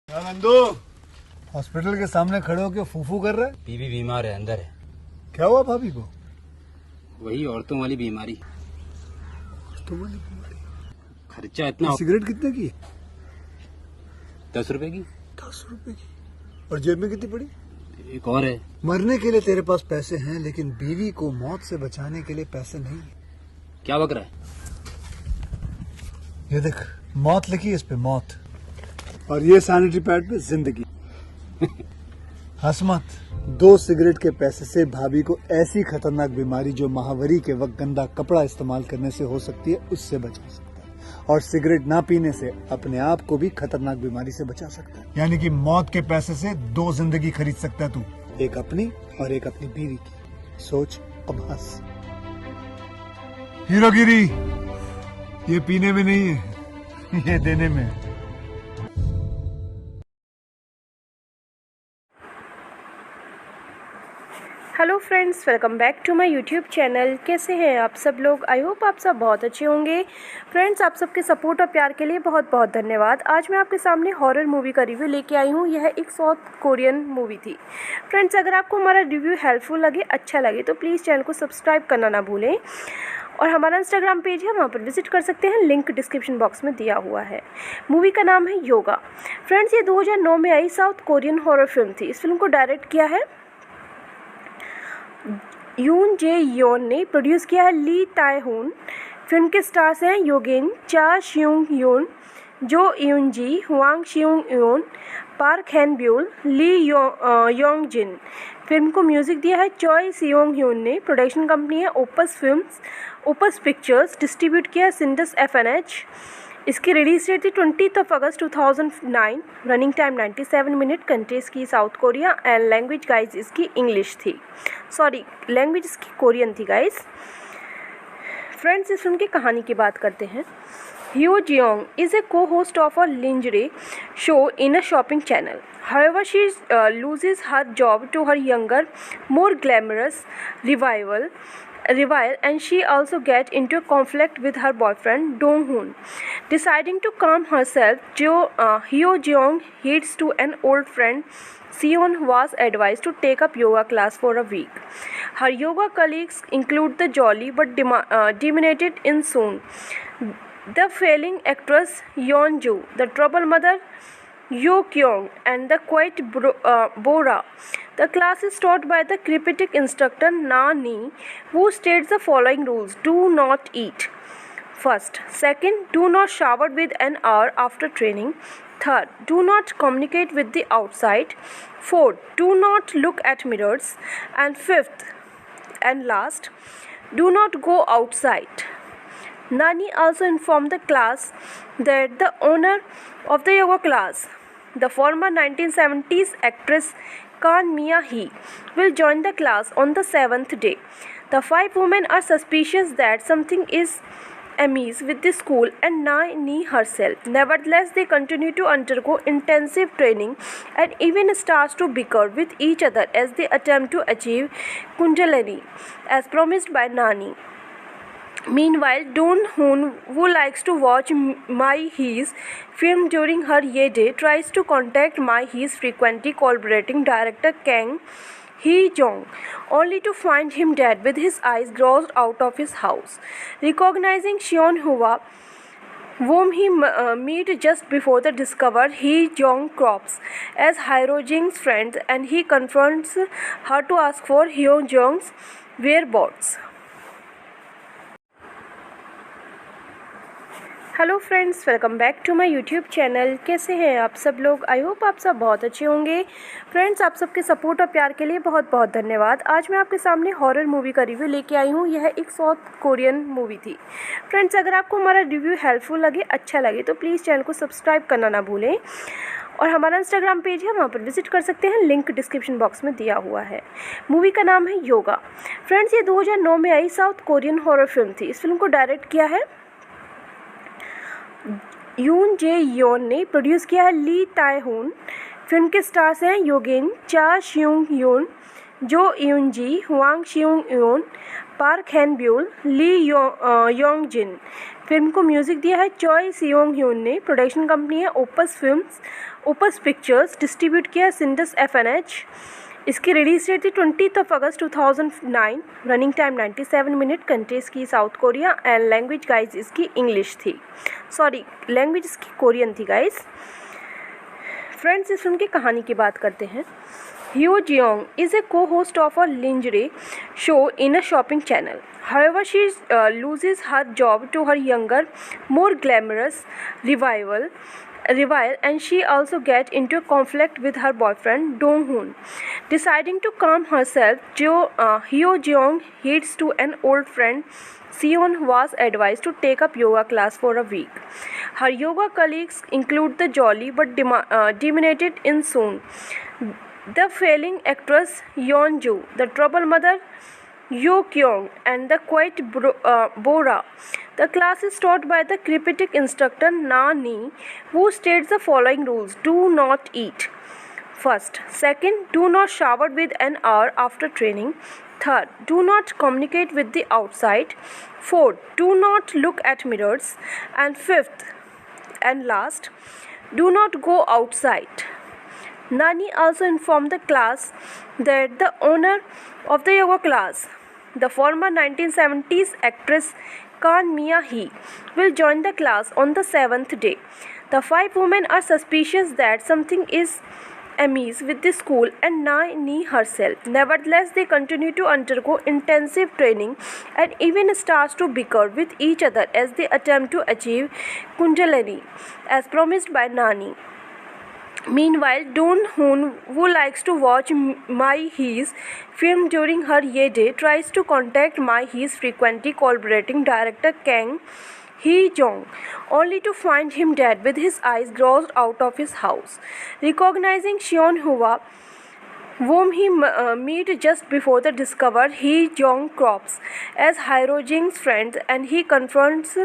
क्या नंदू, हॉस्पिटल के सामने खड़े होकर फूफू कर रहा है? बीवी बीमार है, अंदर है। क्या हुआ भाभी को? वही औरतों वाली बीमारी। तो बोली बीमारी। खर्चा इतना। सिगरेट कितने की? 10 रुपए की। 10 रुपए की। और जेब में कितनी पड़ी? एक और है। मरने के लिए तेरे पास पैसे हैं, लेकिन बीवी को मौत से बचाने के लिए पैसे नहीं है। क्या बक रहा है? ये देख, मौत लिखी है इस पे, मौत। और ये सैनिटरी पैड पे जिंदगी। हंस मत। 2 सिगरेट के पैसे से भाभी को ऐसी खतरनाक बीमारी जो महावरी के वक्त गंदा कपड़ा इस्तेमाल करने से हो सकती है, उससे बचा सकता है। और सिगरेट ना पीने से अपने आप को भी खतरनाक बीमारी से बचा सकता है। यानी कि मौत के पैसे से 2 जिंदगी खरीद सकता है तू, एक अपनी और एक अपनी बीवी की। सोच, अब हंस। हीरोगिरी ये पीने में नहीं है, ये देने में है। Hello friends, welcome back to my YouTube channel. कैसे हैं आप सब लोग? आई होप आप सब बहुत अच्छे होंगे। फ्रेंड्स, आप सबके सपोर्ट और प्यार के लिए बहुत बहुत धन्यवाद। आज मैं आपके सामने हॉरर मूवी का रिव्यू लेके आई हूँ। यह एक साउथ कोरियन मूवी थी। फ्रेंड्स, अगर आपको हमारा रिव्यू हेल्पफुल लगे, अच्छा लगे, तो प्लीज़ चैनल को सब्सक्राइब करना ना भूलें। और हमारा इंस्टाग्राम पेज है, वहाँ पर विजिट कर सकते हैं, लिंक डिस्क्रिप्शन बॉक्स में दिया हुआ है। मूवी का नाम है योगा। फ्रेंड्स, ये 2009 में आई साउथ कोरियन हॉरर फिल्म थी। इस फिल्म को डायरेक्ट किया है यून जे योन ने, प्रोड्यूस किया है ली ताए होन। फिल्म के स्टार्स हैं योगेन, चा श्यूंग योन, जो यून जी, हुआंग श्यूंग योन, पार्क हैन ब्यूल, ली योंग जिन। फिल्म को म्यूजिक दिया है चॉय सियोंग ह्यून ने। प्रोडक्शन कंपनी है opus films, opus pictures. Distribute किया है सिंडस FNH। इसकी रिलीज डेट थी 20 अगस्त 2009। Running time 97 minute. कंट्रीज की south Korea and language guys इसकी इंग्लिश थी। सॉरी, लैंग्वेज इसकी कोरियन थी गाइज। फ्रेंड्स, इस फिल्म की कहानी की बात करते हैं। Hyo Jeong is a co-host of a lingerie show in a shopping channel. However, she loses her job to her younger, more glamorous rival, and she also gets into a conflict with her boyfriend Dong Hoon. Deciding to calm herself, Hyo Jeong heads to an old friend Sion was advised to take up yoga class for a week. Her yoga colleagues include the jolly but demented In Soon, the failing actress Yeon Joo, the trouble mother Yoo Kyung, and the quiet Bora. The class is taught by the cryptic instructor Na Ni, who states the following rules: do not eat. First. Second, do not shower with an hour after training. Third, do not communicate with the outside. Fourth, do not look at mirrors. And fifth and last, do not go outside. Nani also informed the class that the owner of the yoga class, the former 1970s actress Kan Mia Hee, will join the class on the 7th day. The 5 women are suspicious that something is amiss with the school and Nani herself. Nevertheless, they continue to undergo intensive training and even start to bicker with each other as they attempt to achieve Kundalini, as promised by Nani. Meanwhile, Dong Hoon, who likes to watch Mai Hee's film during her Ye Day, tries to contact Mai Hee's frequently collaborating director Kang Hee-jong, only to find him dead with his eyes gouged out of his house. Recognizing Seon Hwa, whom he meet just before the discover, Hee-jong crops as Hyo-jing's friend, and he confronts her to ask for Hyo-jong's whereabouts. Hello friends, welcome back to my YouTube channel. कैसे हैं आप सब लोग? I hope आप सब बहुत अच्छे होंगे। फ्रेंड्स, आप सबके सपोर्ट और प्यार के लिए बहुत बहुत धन्यवाद। आज मैं आपके सामने हॉरर मूवी का रिव्यू लेके आई हूँ। यह एक साउथ कोरियन मूवी थी। फ्रेंड्स, अगर आपको हमारा रिव्यू हेल्पफुल लगे, अच्छा लगे, तो प्लीज़ चैनल को सब्सक्राइब करना ना भूलें। और हमारा इंस्टाग्राम पेज है, वहाँ पर विजिट कर सकते हैं, लिंक डिस्क्रिप्शन बॉक्स में दिया हुआ है। मूवी का नाम है योगा। फ्रेंड्स, ये 2009 में आई साउथ कोरियन हॉरर फिल्म थी। इस फिल्म को डायरेक्ट किया है यून जे योन ने, प्रोड्यूस किया है ली ताए होन। फिल्म के स्टार्स हैं योगेन, चा श्यूंग योन, जो यून जी, हुआंग शियोंग यून, पार्क हैन ब्यूल, ली योंग जिन। फिल्म को म्यूजिक दिया है चॉय सियोंग ह्यून ने। प्रोडक्शन कंपनी है opus films, opus pictures. Distribute किया है सिंडस एफएनएच। इसकी रिलीज डेट थी 20 अगस्त 2009। Running time 97 minute. कंट्रीज की south Korea and language guys इसकी इंग्लिश थी, सॉरी लैंग्वेज इसकी कोरियन थी गाइज। फ्रेंड्स, इस फिल्म की कहानी की बात करते हैं। Hyo Jeong is a co-host of a lingerie show in a shopping channel. However, she loses her job to her younger, more glamorous rival, and she also gets into a conflict with her boyfriend Dong Hoon. Deciding to calm herself, Hyo Jeong heads to an old friend Seon was advised to take up yoga class for a week. Her yoga colleagues include the jolly but demented In Soon, the failing actress Yeon Joo, the trouble mother Yoo Kyung, and the quiet Bora. The class is taught by the critic instructor Na Ni, who states the following rules: do not eat. First. Second, do not shower with an hour after training. Third, do not communicate with the outside. Fourth, do not look at mirrors. And fifth and last, do not go outside. Nani also informed the class that the owner of the yoga class, the former 1970s actress Kan Mia Hee, will join the class on the 7th day. The 5 women are suspicious that something is amiss with the school and Nani herself. Nevertheless, they continue to undergo intensive training and even start to bicker with each other as they attempt to achieve Kundalini as promised by Nani. Meanwhile, Dong Hoon, who likes to watch Mai Hee's film during her Ye Day, tries to contact Mai Hee's frequently collaborating director Kang Hee-jong, only to find him dead with his eyes gouged out of his house. Recognizing Seon Hwa, whom he meets just before the discover, Hee-jong crops as Hyo-jing's friend and he confronts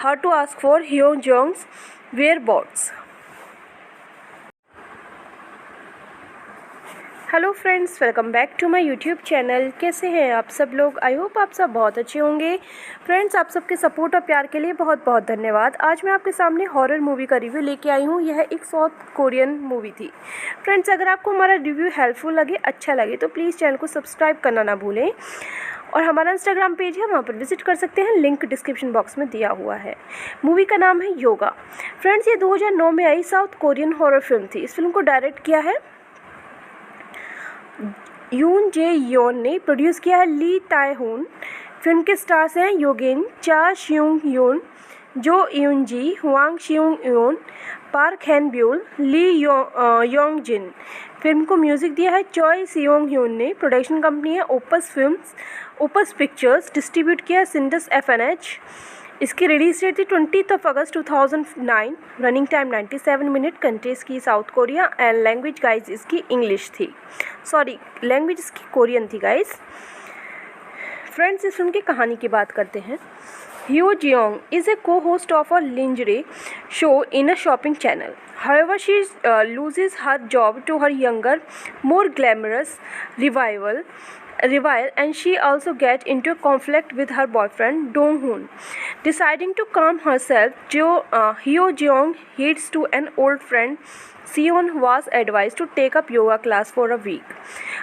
her to ask for Hyo-jong's whereabouts. Hello friends, welcome back to my YouTube channel. कैसे हैं आप सब लोग? I hope आप सब बहुत अच्छे होंगे। फ्रेंड्स, आप सबके सपोर्ट और प्यार के लिए बहुत बहुत धन्यवाद। आज मैं आपके सामने हॉरर मूवी का रिव्यू लेके आई हूँ। यह एक साउथ कोरियन मूवी थी। फ्रेंड्स, अगर आपको हमारा रिव्यू हेल्पफुल लगे, अच्छा लगे तो प्लीज़ चैनल को सब्सक्राइब करना ना भूलें और हमारा इंस्टाग्राम पेज है, वहाँ पर विजिट कर सकते हैं। लिंक डिस्क्रिप्शन बॉक्स में दिया हुआ है। मूवी का नाम है योगा। फ्रेंड्स, ये 2009 में आई साउथ कोरियन हॉरर फिल्म थी। इस फिल्म को डायरेक्ट किया है यून जे योन ने। प्रोड्यूस किया है ली ताए होन। फिल्म के स्टार्स हैं योगेन, चा श्यूंग यून, जो यून जी, हुआंग शियोंग यून, पार्क हैन ब्यूल, ली योंग जिन। फिल्म को म्यूजिक दिया है चॉय सियोंग ह्यून ने। प्रोडक्शन कंपनी है opus films, opus pictures. Distribute किया है सिंडस एफएनएच। इसकी रिलीज डेट थी 20 अगस्त 2009। Running time 97 minute. कंट्रीज की south Korea and language guys इसकी इंग्लिश थी, सॉरी लैंग्वेज इसकी कोरियन थी गाइज। फ्रेंड्स, इस फिल्म की कहानी की बात करते हैं। Hyo Jeong is a co-host of a lingerie show in a shopping channel. However, she loses her job to her younger, more glamorous rival, and she also gets into a conflict with her boyfriend Dong Hoon. Deciding to calm herself, Hyo Jeong heads to an old friend Seon was advised to take up yoga class for a week.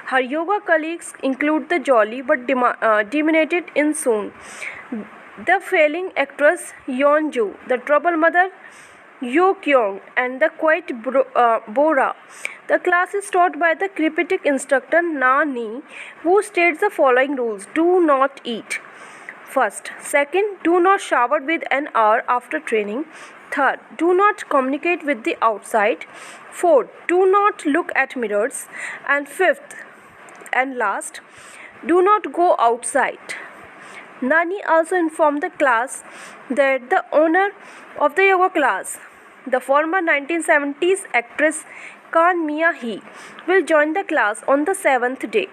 Her yoga colleagues include the jolly but demented In Soon, the failing actress Yeon Joo, the trouble mother Yoo Kyung, and the quiet Bora. The class is taught by the critic instructor Na Ni, who states the following rules: do not eat. First. Second, do not shower with an hour after training. Third, do not communicate with the outside. Fourth, do not look at mirrors. And fifth and last, do not go outside. Nani also informed the class that the owner of the yoga class, the former 1970s actress Kan Mia Hee, will join the class on the 7th day.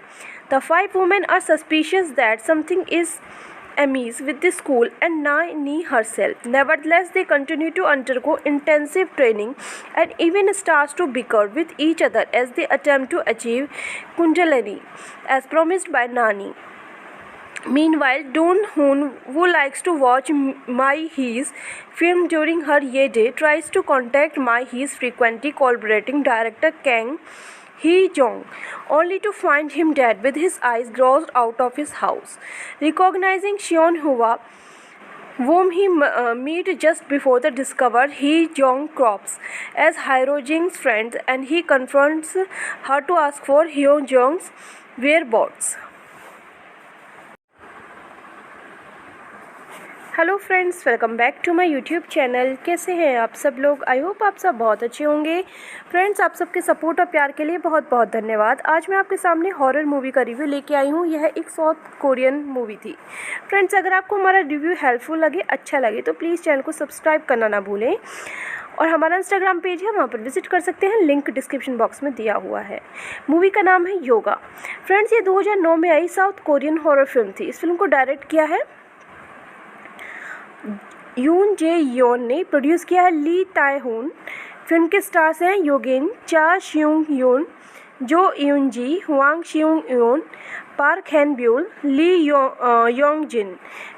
The 5 women are suspicious that something is enemies with the school and Nani herself. Nevertheless, they continue to undergo intensive training and even start to bicker with each other as they attempt to achieve Kundalini, as promised by Nani. Meanwhile, Doon Hoon, who likes to watch Mai Hee's film during her Ye Day, tries to contact Mai Hee's frequently collaborating director Kang Hee-jong, only to find him dead with his eyes gouged out of his house. Recognizing Seon Hwa, whom he meets just before the discover, Hee-jong crops as Hyo-jing's friend and he confronts her to ask for Hyo-jong's whereabouts. Hello friends, welcome back to my YouTube channel. कैसे हैं आप सब लोग? I hope आप सब बहुत अच्छे होंगे। फ्रेंड्स, आप सबके सपोर्ट और प्यार के लिए बहुत बहुत धन्यवाद। आज मैं आपके सामने हॉरर मूवी का रिव्यू लेके आई हूँ। यह एक साउथ कोरियन मूवी थी। फ्रेंड्स, अगर आपको हमारा रिव्यू हेल्पफुल लगे, अच्छा लगे तो प्लीज़ चैनल को सब्सक्राइब करना ना भूलें और हमारा इंस्टाग्राम पेज है, वहाँ पर विजिट कर सकते हैं। लिंक डिस्क्रिप्शन बॉक्स में दिया हुआ है। मूवी का नाम है योगा। फ्रेंड्स, ये 2009 में आई साउथ कोरियन हॉरर फिल्म थी। इस फिल्म को डायरेक्ट किया है यून जे योन ने, प्रोड्यूस किया है ली ताए होन। फिल्म के स्टार्स हैं योगेन, चा श्यूंग योन, जो यून जी, हुआंग श्यूंग योन, पार्क हैन ब्यूल, ली योंग जिन।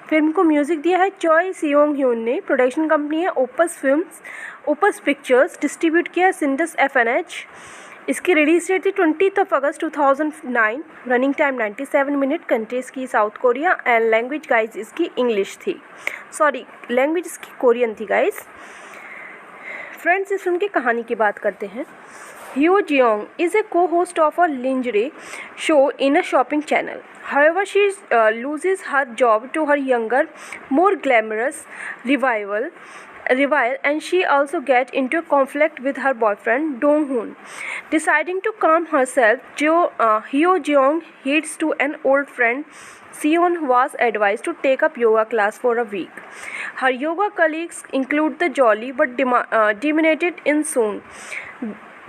फिल्म को म्यूजिक दिया है चॉय सियोंग ह्यून ने। प्रोडक्शन कंपनी है opus films, opus pictures. Distribute किया है सिंडस FNH। इसकी रिलीज डेट थी 20 अगस्त 2009। Running time 97 minute. कंट्रीज की south Korea and language guys इसकी इंग्लिश थी। सॉरी, लैंग्वेज इसकी कोरियन थी गाइज। फ्रेंड्स, इस फिल्म की कहानी की बात करते हैं। Hyo Jeong is a co-host of a lingerie show in a shopping channel. However, she loses her job to her younger, more glamorous rival, and she also gets into a conflict with her boyfriend Dong Hoon. Deciding to calm herself, Hyo Jeong heads to an old friend Seon was advised to take up yoga class for a week. Her yoga colleagues include the jolly but dominated in Soon,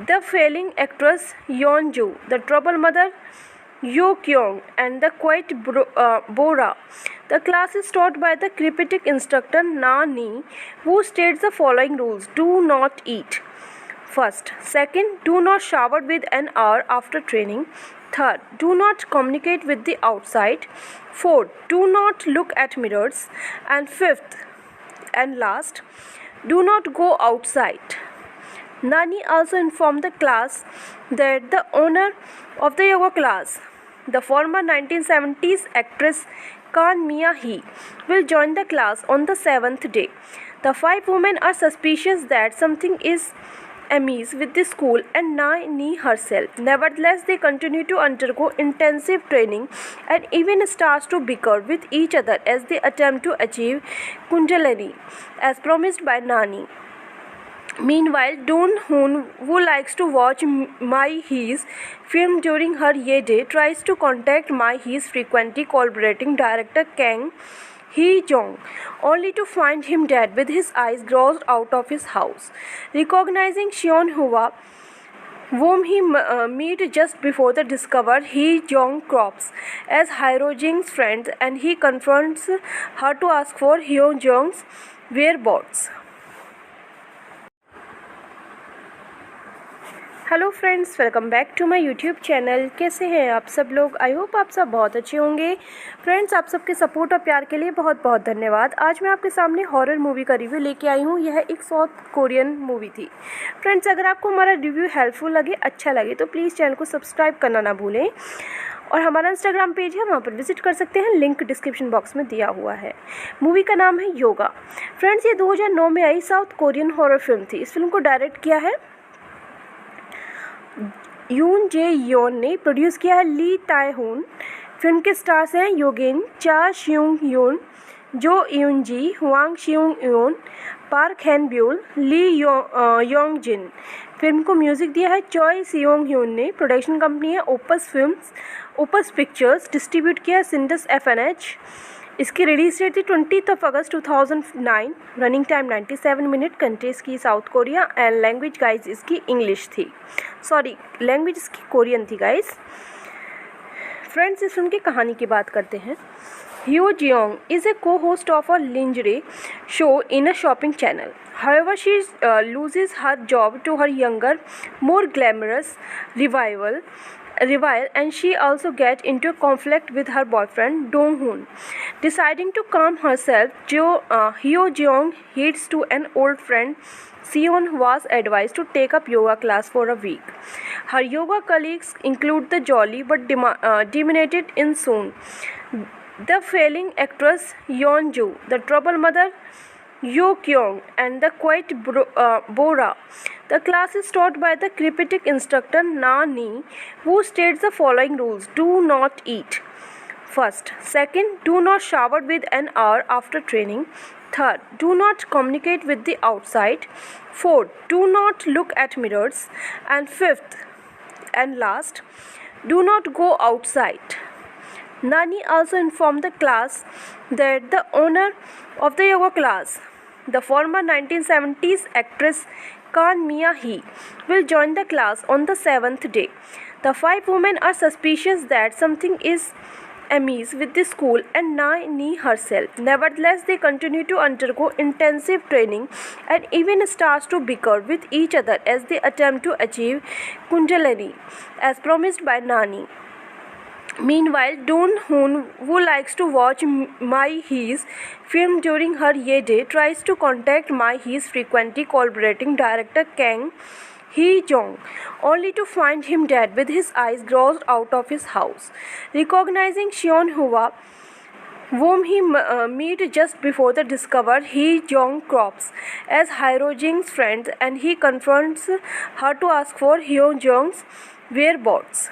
the failing actress Yeon Joo, the trouble mother Yoo Kyung, and the quiet Bora. The class is taught by the cryptic instructor Na Ni, who states the following rules: do not eat. First. Second, do not shower with an hour after training. Third, do not communicate with the outside. Fourth, do not look at mirrors. And fifth and last, do not go outside. Nani also informed the class that the owner of the yoga class, the former 1970s actress Kan Mia Hee, will join the class on the 7th day. The 5 women are suspicious that something is amiss with the school and Nani herself. Nevertheless, they continue to undergo intensive training and even start to bicker with each other as they attempt to achieve Kundalini, as promised by Nani. Meanwhile, Doon Hoon, who likes to watch Mai Hee's film during her Ye Day, tries to contact Mai Hee's frequently collaborating director Kang Hee-jong, only to find him dead with his eyes gouged out of his house. Recognizing Seon Hwa, whom he meets just before the discover, Hee-jong crops as Hyo-jing's friend and he confronts her to ask for Hyo-jong's whereabouts. Hello friends, welcome back to my YouTube channel. कैसे हैं आप सब लोग? I hope आप सब बहुत अच्छे होंगे। फ्रेंड्स, आप सबके सपोर्ट और प्यार के लिए बहुत बहुत धन्यवाद। आज मैं आपके सामने हॉरर मूवी का रिव्यू लेके आई हूँ। यह एक साउथ कोरियन मूवी थी। फ्रेंड्स, अगर आपको हमारा रिव्यू हेल्पफुल लगे, अच्छा लगे तो प्लीज़ चैनल को सब्सक्राइब करना ना भूलें और हमारा इंस्टाग्राम पेज है, वहाँ पर विजिट कर सकते हैं। लिंक डिस्क्रिप्शन बॉक्स में दिया हुआ है। मूवी का नाम है योगा। फ्रेंड्स, ये 2009 में आई साउथ कोरियन हॉरर फिल्म थी। इस फिल्म को डायरेक्ट किया है यून जे योन ने। प्रोड्यूस किया है ली ताए होन। फिल्म के स्टार्स हैं योगेन, चा श्यूंग योन, जो यून जी, हुआंग श्यूंग योन, पार्क हैन ब्यूल, ली योंग जिन। फिल्म को म्यूजिक दिया है चॉय सियोंग ह्यून ने। प्रोडक्शन कंपनी है opus films, opus pictures. Distribute किया है सिंडस FNH। इसकी रिलीज डेट थी 20 अगस्त 2009। Running time 97 minute. कंट्रीज की south Korea and language guys इसकी इंग्लिश थी। सॉरी, लैंग्वेज इसकी कोरियन थी गाइज। फ्रेंड्स, इस फिल्म की कहानी की बात करते हैं। Hyo Jeong is a co-host of a lingerie show in a shopping channel. However, she loses her job to her younger, more glamorous rival, and she also gets into a conflict with her boyfriend Dong Hoon. Deciding to calm herself, Hyo Jeong heads to an old friend Seon was advised to take up yoga class for a week. Her yoga colleagues include the jolly but dominated In Soon, the failing actress Yeon Joo, the trouble mother Yoo Kyung, and the quiet Bora. The class is taught by the critic instructor Na Ni, who states the following rules: do not eat. First. Second, do not shower with an hour after training. Third, do not communicate with the outside. Fourth, do not look at mirrors. And fifth and last, do not go outside. Nani also informed the class that the owner of the yoga class, the former 1970s actress Kan Mia Hee, will join the class on the 7th day. The 5 women are suspicious that something is amiss with the school and Nani herself. Nevertheless, they continue to undergo intensive training and even start to bicker with each other as they attempt to achieve Kundalini, as promised by Nani. Meanwhile, Dong Hoon, who likes to watch Mai Hee's film during her Ye Day, tries to contact Mai Hee's frequently collaborating director Kang Hee-jong, only to find him dead with his eyes gouged out of his house. Recognizing Seon Hwa, whom he meets just before the discover, Hee-jong crops as Hyo-jing's friend and he confronts her to ask for Hyo-jong's whereabouts.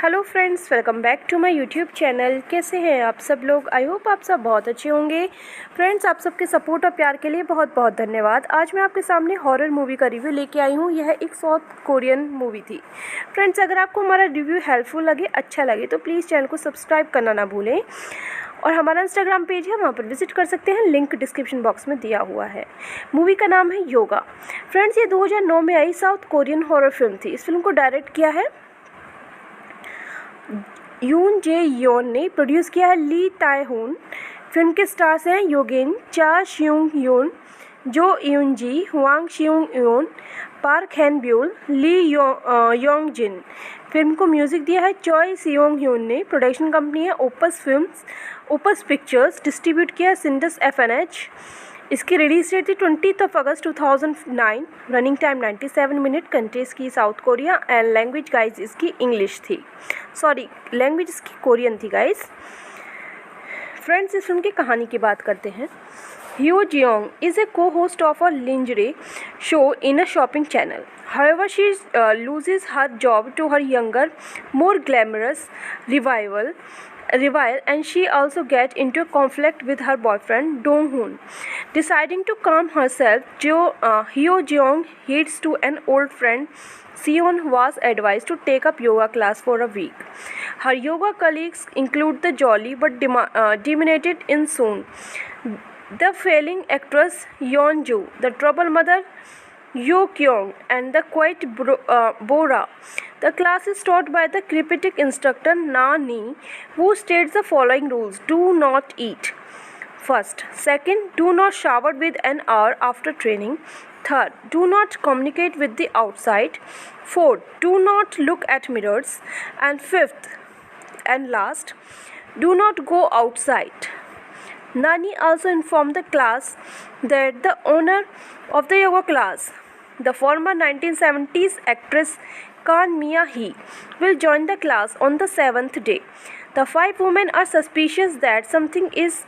Hello friends, welcome back to my YouTube channel. कैसे हैं आप सब लोग? I hope आप सब बहुत अच्छे होंगे। फ्रेंड्स, आप सबके सपोर्ट और प्यार के लिए बहुत बहुत धन्यवाद। आज मैं आपके सामने हॉरर मूवी का रिव्यू लेके आई हूँ। यह एक साउथ कोरियन मूवी थी। फ्रेंड्स, अगर आपको हमारा रिव्यू हेल्पफुल लगे, अच्छा लगे तो प्लीज़ चैनल को सब्सक्राइब करना ना भूलें और हमारा इंस्टाग्राम पेज है, वहाँ पर विजिट कर सकते हैं। लिंक डिस्क्रिप्शन बॉक्स में दिया हुआ है। मूवी का नाम है योगा। फ्रेंड्स, ये 2009 में आई साउथ कोरियन हॉरर फिल्म थी। इस फिल्म को डायरेक्ट किया है यून जे योन ने, प्रोड्यूस किया है ली ताए होन। फिल्म के स्टार्स हैं योगेन, चा श्यूंग योन, जो यून जी, हुआंग श्यूंग योन, पार्क हैन ब्यूल, ली योंग जिन। फिल्म को म्यूजिक दिया है चॉय सियोंग ह्यून ने। प्रोडक्शन कंपनी है opus films, opus pictures. Distribute किया है सिंडस FNH। इसकी रिलीज डेट थी 20 अगस्त 2009। Running time 97 minute. कंट्रीज की south Korea and language guys इसकी इंग्लिश थी। सॉरी, लैंग्वेज इसकी कोरियन थी गाइज। फ्रेंड्स, इस फिल्म की कहानी की बात करते हैं। Hyo Jeong is a co-host of a lingerie show in a shopping channel. However, she loses her job to her younger, more glamorous rival, and she also gets into a conflict with her boyfriend Dong Hoon. Deciding to calm herself, Hyo Jeong heads to an old friend Seon was advised to take up yoga class for a week. Her yoga colleagues include the jolly but dominated In Soon, the failing actress Yeon Joo, the trouble mother Yoo Kyung, and the quiet Bora. The class is taught by the critic instructor Na Ni, who states the following rules: do not eat. First. Second, do not shower with an hour after training. Third, do not communicate with the outside. Fourth, do not look at mirrors. And fifth and last, do not go outside. Nani also informed the class that the owner of the yoga class, the former 1970s actress Kan Mia Hee, will join the class on the 7th day. The 5 women are suspicious that something is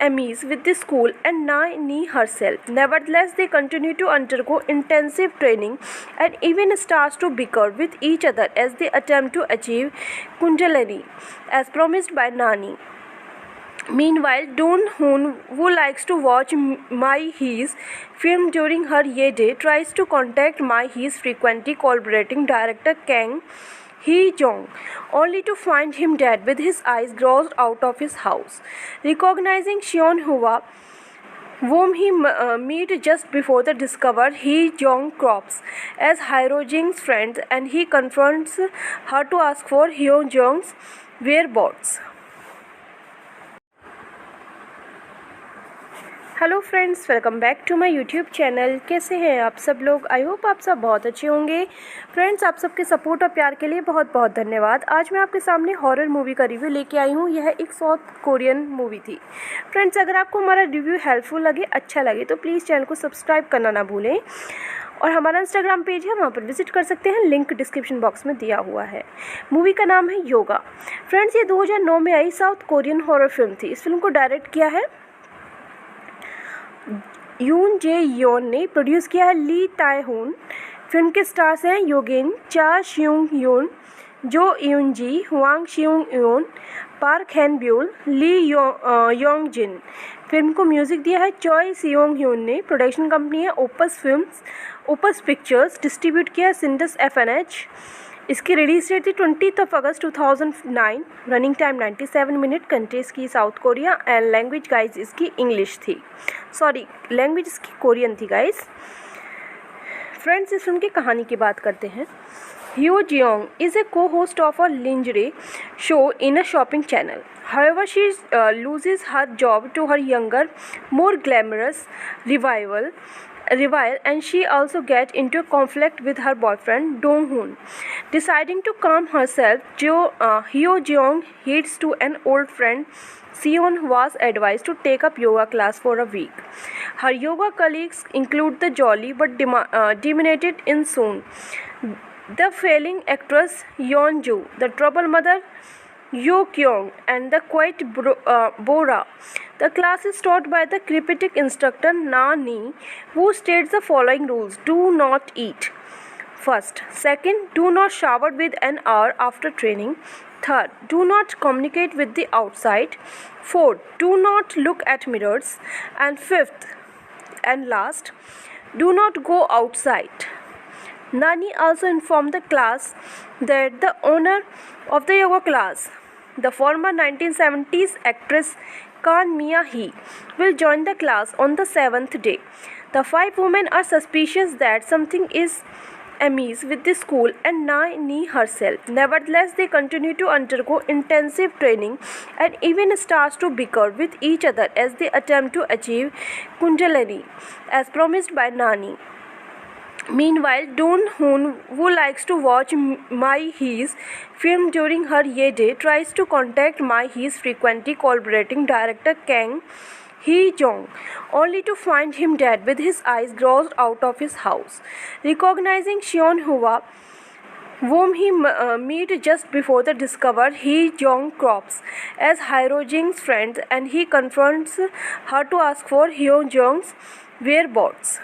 amiss with the school and Nani herself. Nevertheless, they continue to undergo intensive training and even start to bicker with each other as they attempt to achieve Kundalini, as promised by Nani. Meanwhile, Dong Hoon, who likes to watch Mai Hee's film during her Ye Day, tries to contact Mai Hee's frequently collaborating director Kang Hee-jong, only to find him dead with his eyes gouged out of his house. Recognizing Seon Hwa, whom he meet just before the discover Hee Jong crops as Hyo Jing's friend, and he confronts her to ask for Hyo Jong's whereabouts. Hello friends, welcome back to my YouTube channel. कैसे हैं आप सब लोग? I hope आप सब बहुत अच्छे होंगे। फ्रेंड्स, आप सबके सपोर्ट और प्यार के लिए बहुत बहुत धन्यवाद। आज मैं आपके सामने हॉरर मूवी का रिव्यू लेके आई हूँ। यह एक साउथ कोरियन मूवी थी। फ्रेंड्स, अगर आपको हमारा रिव्यू हेल्पफुल लगे, अच्छा लगे, तो प्लीज़ चैनल को सब्सक्राइब करना ना भूलें। और हमारा इंस्टाग्राम पेज है, वहाँ पर विजिट कर सकते हैं, लिंक डिस्क्रिप्शन बॉक्स में दिया हुआ है। मूवी का नाम है योगा। फ्रेंड्स, ये 2009 में आई साउथ कोरियन हॉरर फिल्म थी। इस फिल्म को डायरेक्ट किया है यून जे योन ने, प्रोड्यूस किया है ली ताए होन। फिल्म के स्टार्स हैं योगेन, चा श्यूंग योन, जो यून जी, हुआंग श्यूंग योन, पार्क हैन ब्यूल, ली योंग जिन। फिल्म को म्यूजिक दिया है चॉय सियोंग ह्यून ने। प्रोडक्शन कंपनी है opus films, opus pictures. Distribute किया है सिंडस FNH। इसकी रिलीज डेट थी 20 अगस्त 2009। Running time 97 minute. कंट्रीज की south Korea and language guys इसकी इंग्लिश थी। सॉरी, लैंग्वेज इसकी कोरियन थी गाइज। फ्रेंड्स, इस फिल्म की कहानी की बात करते हैं। Hyo Jeong is a co-host of a lingerie show in a shopping channel. However, she loses her job to her younger, more glamorous rival, and she also gets into a conflict with her boyfriend Dong Hoon. Deciding to calm herself, Hyo Jeong heads to an old friend Seon was advised to take up yoga class for a week. Her yoga colleagues include the jolly but demented In Soon, the failing actress Yeon Joo, the trouble mother Yoo Kyung, and the quiet Bora. The class is taught by the cryptic instructor Na Ni, who states the following rules: do not eat first. Second, do not shower with an hour after training. Third, do not communicate with the outside. Fourth, do not look at mirrors. And fifth and last, do not go outside. Nani also informed the class that the owner of the yoga class, the former 1970s actress Kan Mia Hee, will join the class on the 7th day. The 5 women are suspicious that something is amiss with the school and Nani herself. Nevertheless, they continue to undergo intensive training and even start to bicker with each other as they attempt to achieve Kundalini, as promised by Nani. Meanwhile, Dong Hoon, who likes to watch Mai Hee's film during her day, tries to contact Mai Hee's frequently collaborating director Kang Hee Jong, only to find him dead with his eyes gouged out of his house. Recognizing Seon Hwa, whom he meet just before the discover Hee Jong crops as Hyo Jing's friend, and he confronts her to ask for Hyo Jong's whereabouts.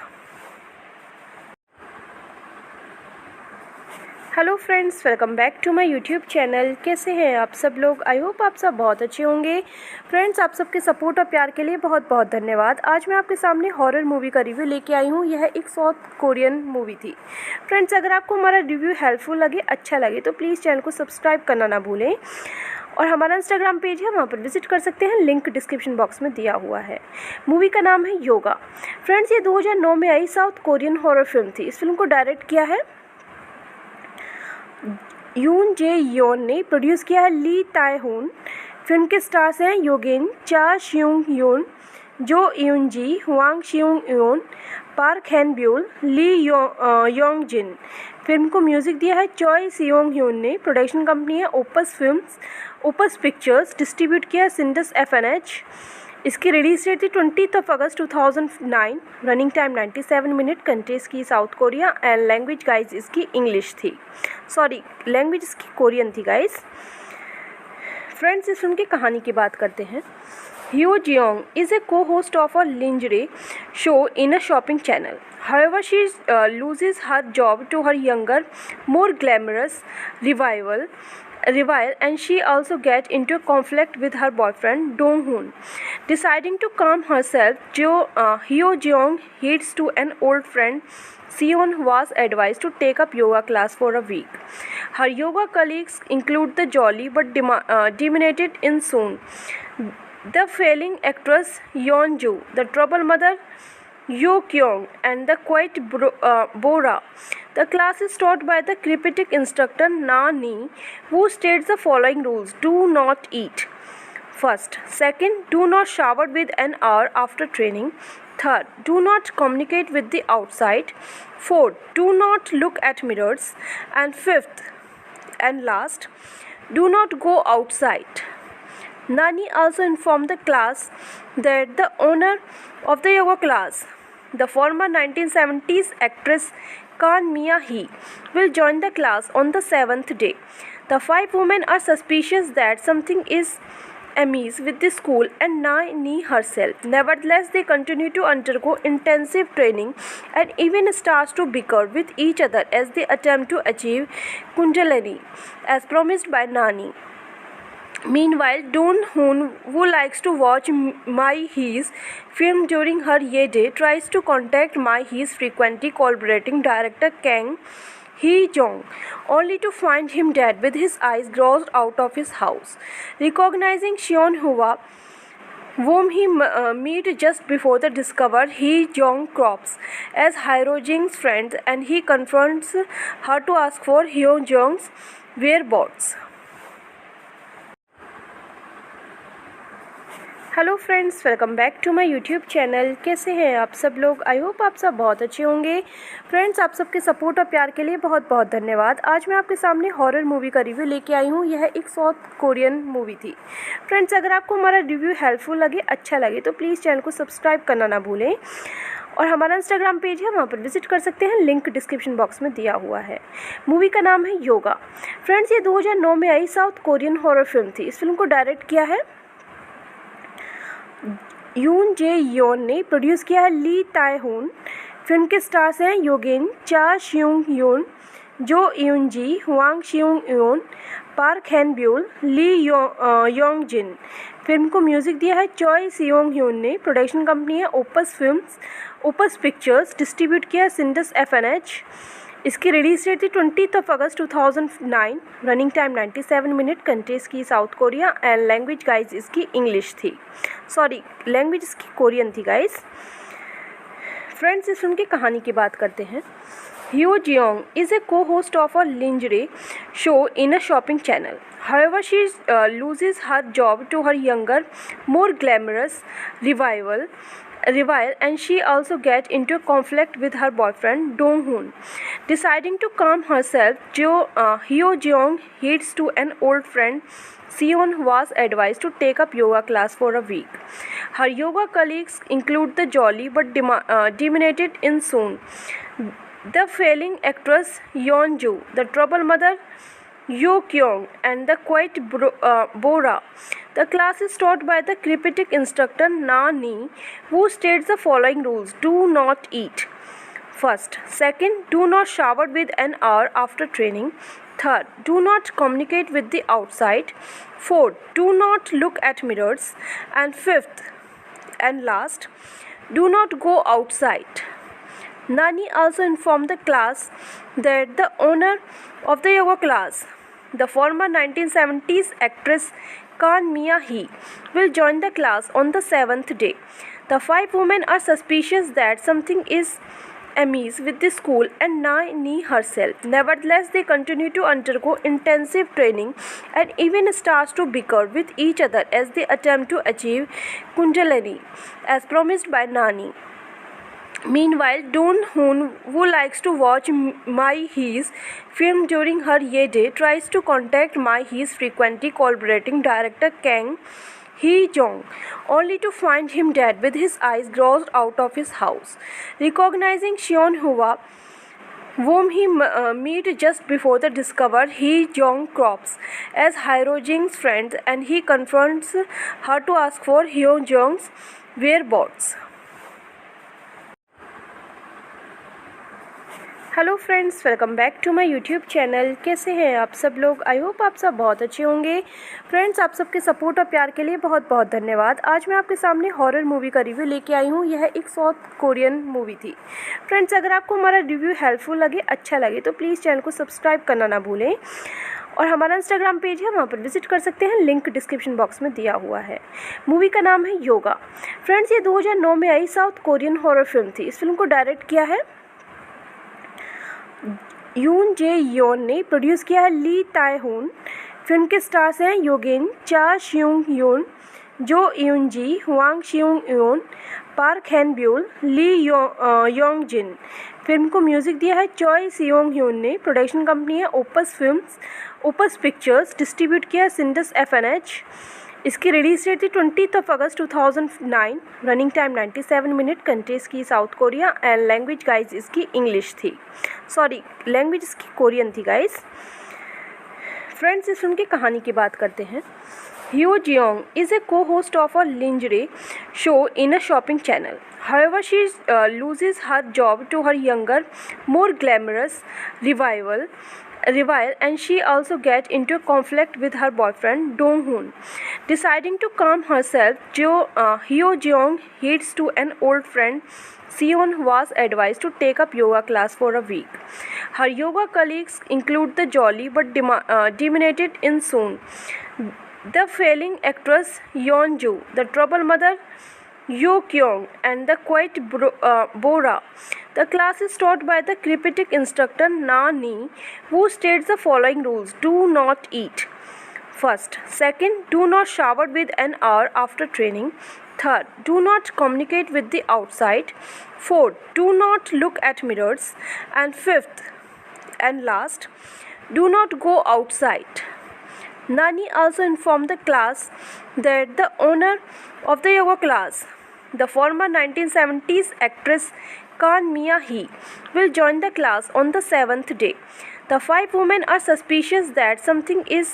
Hello friends, welcome back to my YouTube channel. कैसे हैं आप सब लोग? I hope आप सब बहुत अच्छे होंगे। फ्रेंड्स, आप सबके सपोर्ट और प्यार के लिए बहुत बहुत धन्यवाद। आज मैं आपके सामने हॉरर मूवी का रिव्यू लेके आई हूँ। यह एक साउथ कोरियन मूवी थी। फ्रेंड्स, अगर आपको हमारा रिव्यू हेल्पफुल लगे, अच्छा लगे, तो प्लीज़ चैनल को सब्सक्राइब करना ना भूलें। और हमारा इंस्टाग्राम पेज है, वहाँ पर विजिट कर सकते हैं, लिंक डिस्क्रिप्शन बॉक्स में दिया हुआ है। मूवी का नाम है योगा। फ्रेंड्स, ये 2009 में आई साउथ कोरियन हॉरर फिल्म थी। इस फिल्म को डायरेक्ट किया है यून जे योन ने। प्रोड्यूस किया है ली ताए होन। फिल्म के स्टार्स हैं योगेन, चा श्यूंग योन, जो यून जी, हुआंग श्यूंग योन, पार्क हैन ब्यूल, ली योंग जिन। फिल्म को म्यूजिक दिया है चॉय सियोंग ह्यून ने। प्रोडक्शन कंपनी है opus films, opus pictures. Distribute किया है सिंडस FNH। इसकी रिलीज डेट थी 20 अगस्त 2009। Running time 97 minute. कंट्रीज की south Korea and language guys इसकी इंग्लिश थी। सॉरी, लैंग्वेज इसकी कोरियन थी गाइज। फ्रेंड्स, इस फिल्म की कहानी की बात करते हैं। Hyo Jeong is a co-host of a lingerie show in a shopping channel. However, she loses her job to her younger, more glamorous rival, and she also gets into a conflict with her boyfriend Dong Hoon. Deciding to calm herself, Hyo Jeong heads to an old friend Seon was advised to take up yoga class for a week. Her yoga colleagues include the jolly but demented In Soon, the failing actress Yeon Joo, the trouble mother Yoo Kyung, and the quiet Bora. The class is taught by the critic instructor Na Ni, who states the following rules: do not eat. First. Second, do not shower with an hour after training. Third, do not communicate with the outside. Fourth, do not look at mirrors. And fifth and last, do not go outside. Nani also informed the class that the owner of the yoga class, the former 1970s actress Kan Mia Hee, will join the class on the 7th day. The 5 women are suspicious that something is amiss with the school and Nani herself. Nevertheless, they continue to undergo intensive training and even start to bicker with each other as they attempt to achieve Kundalini, as promised by Nani. Meanwhile, Doon Hoon, who likes to watch Mai Hee's film during her Ye Day, tries to contact Mai Hee's frequently collaborating director Kang Hee-jong, only to find him dead with his eyes gouged out of his house. Recognizing Seon Hwa, whom he meets just before the discover, Hee-jong crops as Hyojing's friend and he confronts her to ask for Hyojong's whereabouts. Hello friends, welcome back to my YouTube channel. कैसे हैं आप सब लोग? I hope आप सब बहुत अच्छे होंगे। फ्रेंड्स, आप सबके सपोर्ट और प्यार के लिए बहुत बहुत धन्यवाद। आज मैं आपके सामने हॉरर मूवी का रिव्यू लेके आई हूँ। यह एक साउथ कोरियन मूवी थी। फ्रेंड्स, अगर आपको हमारा रिव्यू हेल्पफुल लगे, अच्छा लगे तो प्लीज़ चैनल को सब्सक्राइब करना ना भूलें और हमारा इंस्टाग्राम पेज है, वहाँ पर विजिट कर सकते हैं। लिंक डिस्क्रिप्शन बॉक्स में दिया हुआ है। मूवी का नाम है योगा। फ्रेंड्स, ये 2009 में आई साउथ कोरियन हॉरर फिल्म थी। इस फिल्म को डायरेक्ट किया है यून जे योन ने, प्रोड्यूस किया है ली ताए होन। फिल्म के स्टार्स हैं योगेन, चा श्यूंग योन, जो यून जी, हुआंग श्यूंग योन, पार्क हैन ब्यूल, ली योंग जिन। फिल्म को म्यूजिक दिया है चॉय सियोंग ह्यून ने। प्रोडक्शन कंपनी है opus films, opus pictures. Distribute किया है सिंडस FNH। इसकी रिलीज डेट थी 20 अगस्त 2009। Running time 97 minute. कंट्रीज की south Korea and language guys इसकी इंग्लिश थी। सॉरी, लैंग्वेज इसकी कोरियन थी गाइज। फ्रेंड्स, इस फिल्म की कहानी की बात करते हैं। Hyo Jeong is a co-host of a lingerie show in a shopping channel. However, she loses her job to her younger, more glamorous rival, and she also gets into a conflict with her boyfriend Dong Hoon. Deciding to calm herself, Hyo Jeong heads to an old friend Seon was advised to take up yoga class for a week. Her yoga colleagues include the jolly but dominated in Soon, the failing actress Yeon Joo, the trouble mother Yoo Kyung, and the quiet Bora. The class is taught by the critic instructor Na Ni, who states the following rules: do not eat. First. Second, do not shower with an hour after training. Third, do not communicate with the outside. Fourth, do not look at mirrors. And fifth and last, do not go outside. Nani also informed the class that the owner of the yoga class, the former 1970s actress Kan Mia Hee, will join the class on the 7th day. The 5 women are suspicious that something is amiss with the school and Nani herself. Nevertheless, they continue to undergo intensive training and even start to bicker with each other as they attempt to achieve Kundalini, as promised by Nani. Meanwhile, Doon Hoon, who likes to watch Mai Hee's film during her Ye Day, tries to contact Mai Hee's frequently collaborating director Kang Hee-jong, only to find him dead with his eyes gouged out of his house. Recognizing Seon Hwa, whom he meets just before the discover, Hee-jong crops as Hyojing's friend and he confronts her to ask for Hyojong's whereabouts. Hello friends, welcome back to my YouTube channel. कैसे हैं आप सब लोग? I hope आप सब बहुत अच्छे होंगे। फ्रेंड्स, आप सबके सपोर्ट और प्यार के लिए बहुत बहुत धन्यवाद। आज मैं आपके सामने हॉरर मूवी का रिव्यू लेके आई हूँ। यह एक साउथ कोरियन मूवी थी। फ्रेंड्स, अगर आपको हमारा रिव्यू हेल्पफुल लगे, अच्छा लगे तो प्लीज़ चैनल को सब्सक्राइब करना ना भूलें और हमारा इंस्टाग्राम पेज है, वहाँ पर विजिट कर सकते हैं, लिंक डिस्क्रिप्शन बॉक्स में दिया हुआ है। मूवी का नाम है योगा। फ्रेंड्स, ये 2009 में आई साउथ कोरियन हॉरर फिल्म थी। इस फिल्म को डायरेक्ट किया है यून जे योन ने, प्रोड्यूस किया है ली ताए होन। फिल्म के स्टार्स हैं योगिन, चा श्यूंग यून, जो यून जी, हुआंग शियोंग यून, पार्क हैन ब्यूल, ली योंग जिन। फिल्म को म्यूजिक दिया है चॉय सियोंग ह्यून ने। प्रोडक्शन कंपनी है opus films, opus pictures. Distribute किया है सिंडस FNH। इसकी रिलीज डेट थी 20 अगस्त 2009। Running time 97 minute. कंट्रीज की south Korea and language guys इसकी इंग्लिश थी, सॉरी लैंग्वेज इसकी कोरियन थी गाइज। फ्रेंड्स, इस फिल्म की कहानी की बात करते हैं। Hyo Jeong is a co-host of a lingerie show in a shopping channel. However, she loses her job to her younger, more glamorous rival, and she also gets into a conflict with her boyfriend Dong-hoon. Deciding to calm herself, Hyo Jeong heads to an old friend Seon was advised to take up yoga class for a week. Her yoga colleagues include the jolly but demented Insoon, the failing actress Yeonju, the trouble mother Yoo Kyung, and the quiet Bora. The class is taught by the cryptic instructor Na Ni, who states the following rules: do not eat. First. Second, do not shower with an hour after training. Third, do not communicate with the outside. Fourth, do not look at mirrors. And fifth and last, do not go outside. Nani also informed the class that the owner of the yoga class, the former 1970s actress Kan Mia-hee, will join the class on the 7th day. The 5 women are suspicious that something is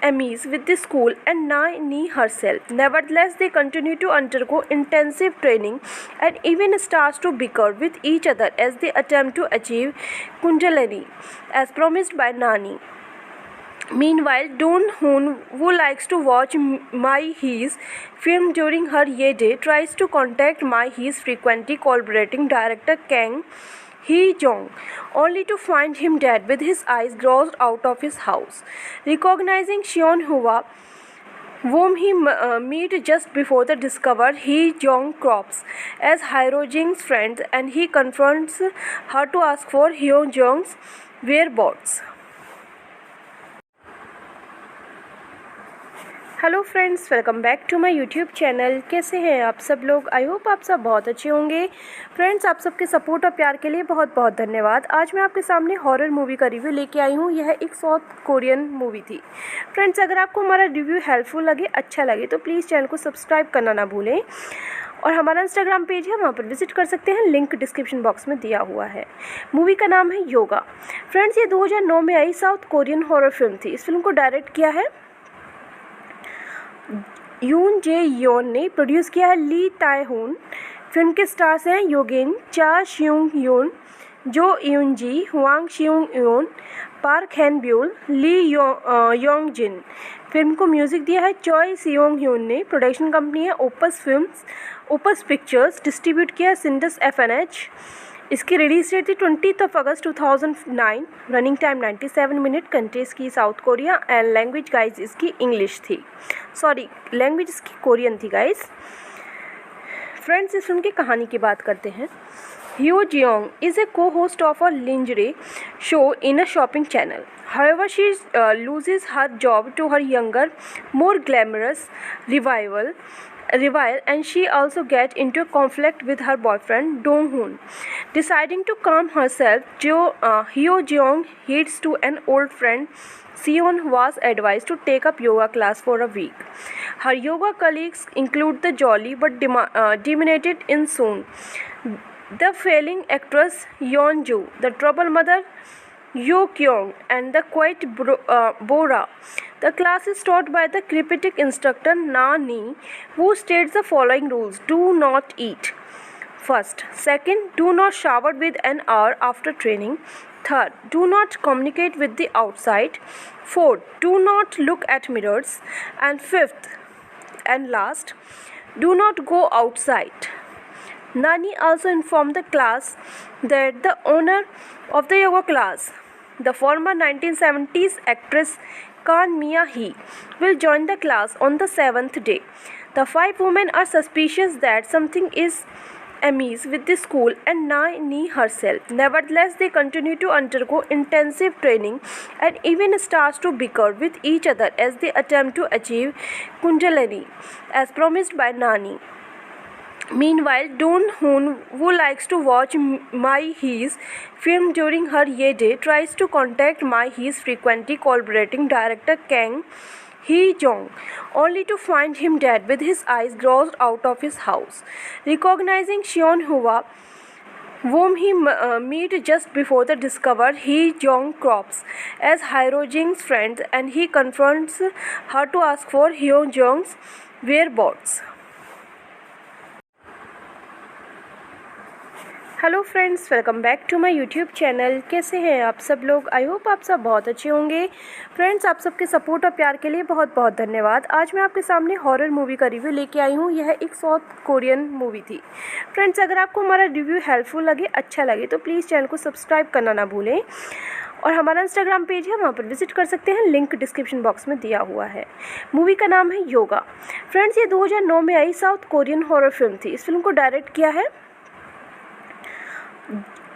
amiss with the school and Nani herself. Nevertheless, they continue to undergo intensive training and even start to bicker with each other as they attempt to achieve Kundalini, as promised by Nani. Meanwhile, Dong-hoon, who likes to watch Mi-hee's film during her day, tries to contact Mi-hee's frequently collaborating director Kang Hee-jong, only to find him dead with his eyes gouged out of his house. Recognizing Seon-hwa, whom he meets just before the discover, Hee-jong crops as Hyo-jing's friend, and he confronts her to ask for Hyo-jong's whereabouts. Hello friends, welcome back to my YouTube channel. कैसे हैं आप सब लोग? I hope आप सब बहुत अच्छे होंगे। फ्रेंड्स, आप सबके सपोर्ट और प्यार के लिए बहुत बहुत धन्यवाद। आज मैं आपके सामने हॉरर मूवी का रिव्यू लेके आई हूँ। यह एक साउथ कोरियन मूवी थी। फ्रेंड्स, अगर आपको हमारा रिव्यू हेल्पफुल लगे, अच्छा लगे, तो प्लीज़ चैनल को सब्सक्राइब करना ना भूलें और हमारा इंस्टाग्राम पेज है, वहाँ पर विजिट कर सकते हैं, लिंक डिस्क्रिप्शन बॉक्स में दिया हुआ है। मूवी का नाम है योगा। फ्रेंड्स, ये 2009 में आई साउथ कोरियन हॉरर फिल्म थी। इस फिल्म को डायरेक्ट किया है यून जे योन ने, प्रोड्यूस किया है ली ताए होन। फिल्म के स्टार्स हैं योगिन, चा श्यूंग यून, जो यून जी, हुआंग शियोंग यून, पार्क हैन ब्यूल, ली योंग जिन। फिल्म को म्यूजिक दिया है चॉय सियोंग ह्यून ने। प्रोडक्शन कंपनी है opus films, opus pictures. Distribute किया है सिंडस FNH। इसकी रिलीज डेट थी 20 अगस्त 2009। Running time 97 minute. कंट्रीज की south Korea and language guys इसकी इंग्लिश थी, सॉरी लैंग्वेज इसकी कोरियन थी गाइज। फ्रेंड्स, इस फिल्म की कहानी की बात करते हैं। Hyo Jeong is a co-host of a lingerie show in a shopping channel. However, she loses her job to her younger, more glamorous rival, and she also gets into a conflict with her boyfriend Dong-hoon. Deciding to calm herself, Hyo Jeong heads to an old friend Seon was advised to take up yoga class for a week. Her yoga colleagues include the jolly but demented Insoon, the failing actress Yeonju, the trouble mother Yoo Kyung, and the quiet Bora. The class is taught by the cryptic instructor Na Ni, who states the following rules: do not eat. First. Second, do not shower with an hour after training. Third, do not communicate with the outside. Fourth, do not look at mirrors. And fifth and last, do not go outside. Nani also informed the class that the owner of the yoga class, The former 1970s actress Kan Mia Hee will join the class on the seventh day. The five women are suspicious that something is amiss with the school and Nani herself. Nevertheless, they continue to undergo intensive training and even start to bicker with each other as they attempt to achieve Kundalini, as promised by Nani. Meanwhile, Doon Hoon, who likes to watch Mai Hee's film during her Ye Day, tries to contact Mai Hee's frequently collaborating director Kang Hee-jong, only to find him dead with his eyes gouged out of his house. Recognizing Seon Hwa, whom he meets just before the discover, Hee-jong crops as Hyo-jing's friend and he confronts her to ask for Hyo-jong's whereabouts. Hello friends, welcome back to my YouTube channel. कैसे हैं आप सब लोग? I hope आप सब बहुत अच्छे होंगे। फ्रेंड्स, आप सबके सपोर्ट और प्यार के लिए बहुत बहुत धन्यवाद। आज मैं आपके सामने हॉरर मूवी का रिव्यू लेके आई हूँ। यह एक साउथ कोरियन मूवी थी। फ्रेंड्स, अगर आपको हमारा रिव्यू हेल्पफुल लगे, अच्छा लगे तो प्लीज़ चैनल को सब्सक्राइब करना ना भूलें और हमारा इंस्टाग्राम पेज है, वहाँ पर विजिट कर सकते हैं। लिंक डिस्क्रिप्शन बॉक्स में दिया हुआ है। मूवी का नाम है योगा। फ्रेंड्स, ये 2009 में आई साउथ कोरियन हॉरर फिल्म थी। इस फिल्म को डायरेक्ट किया है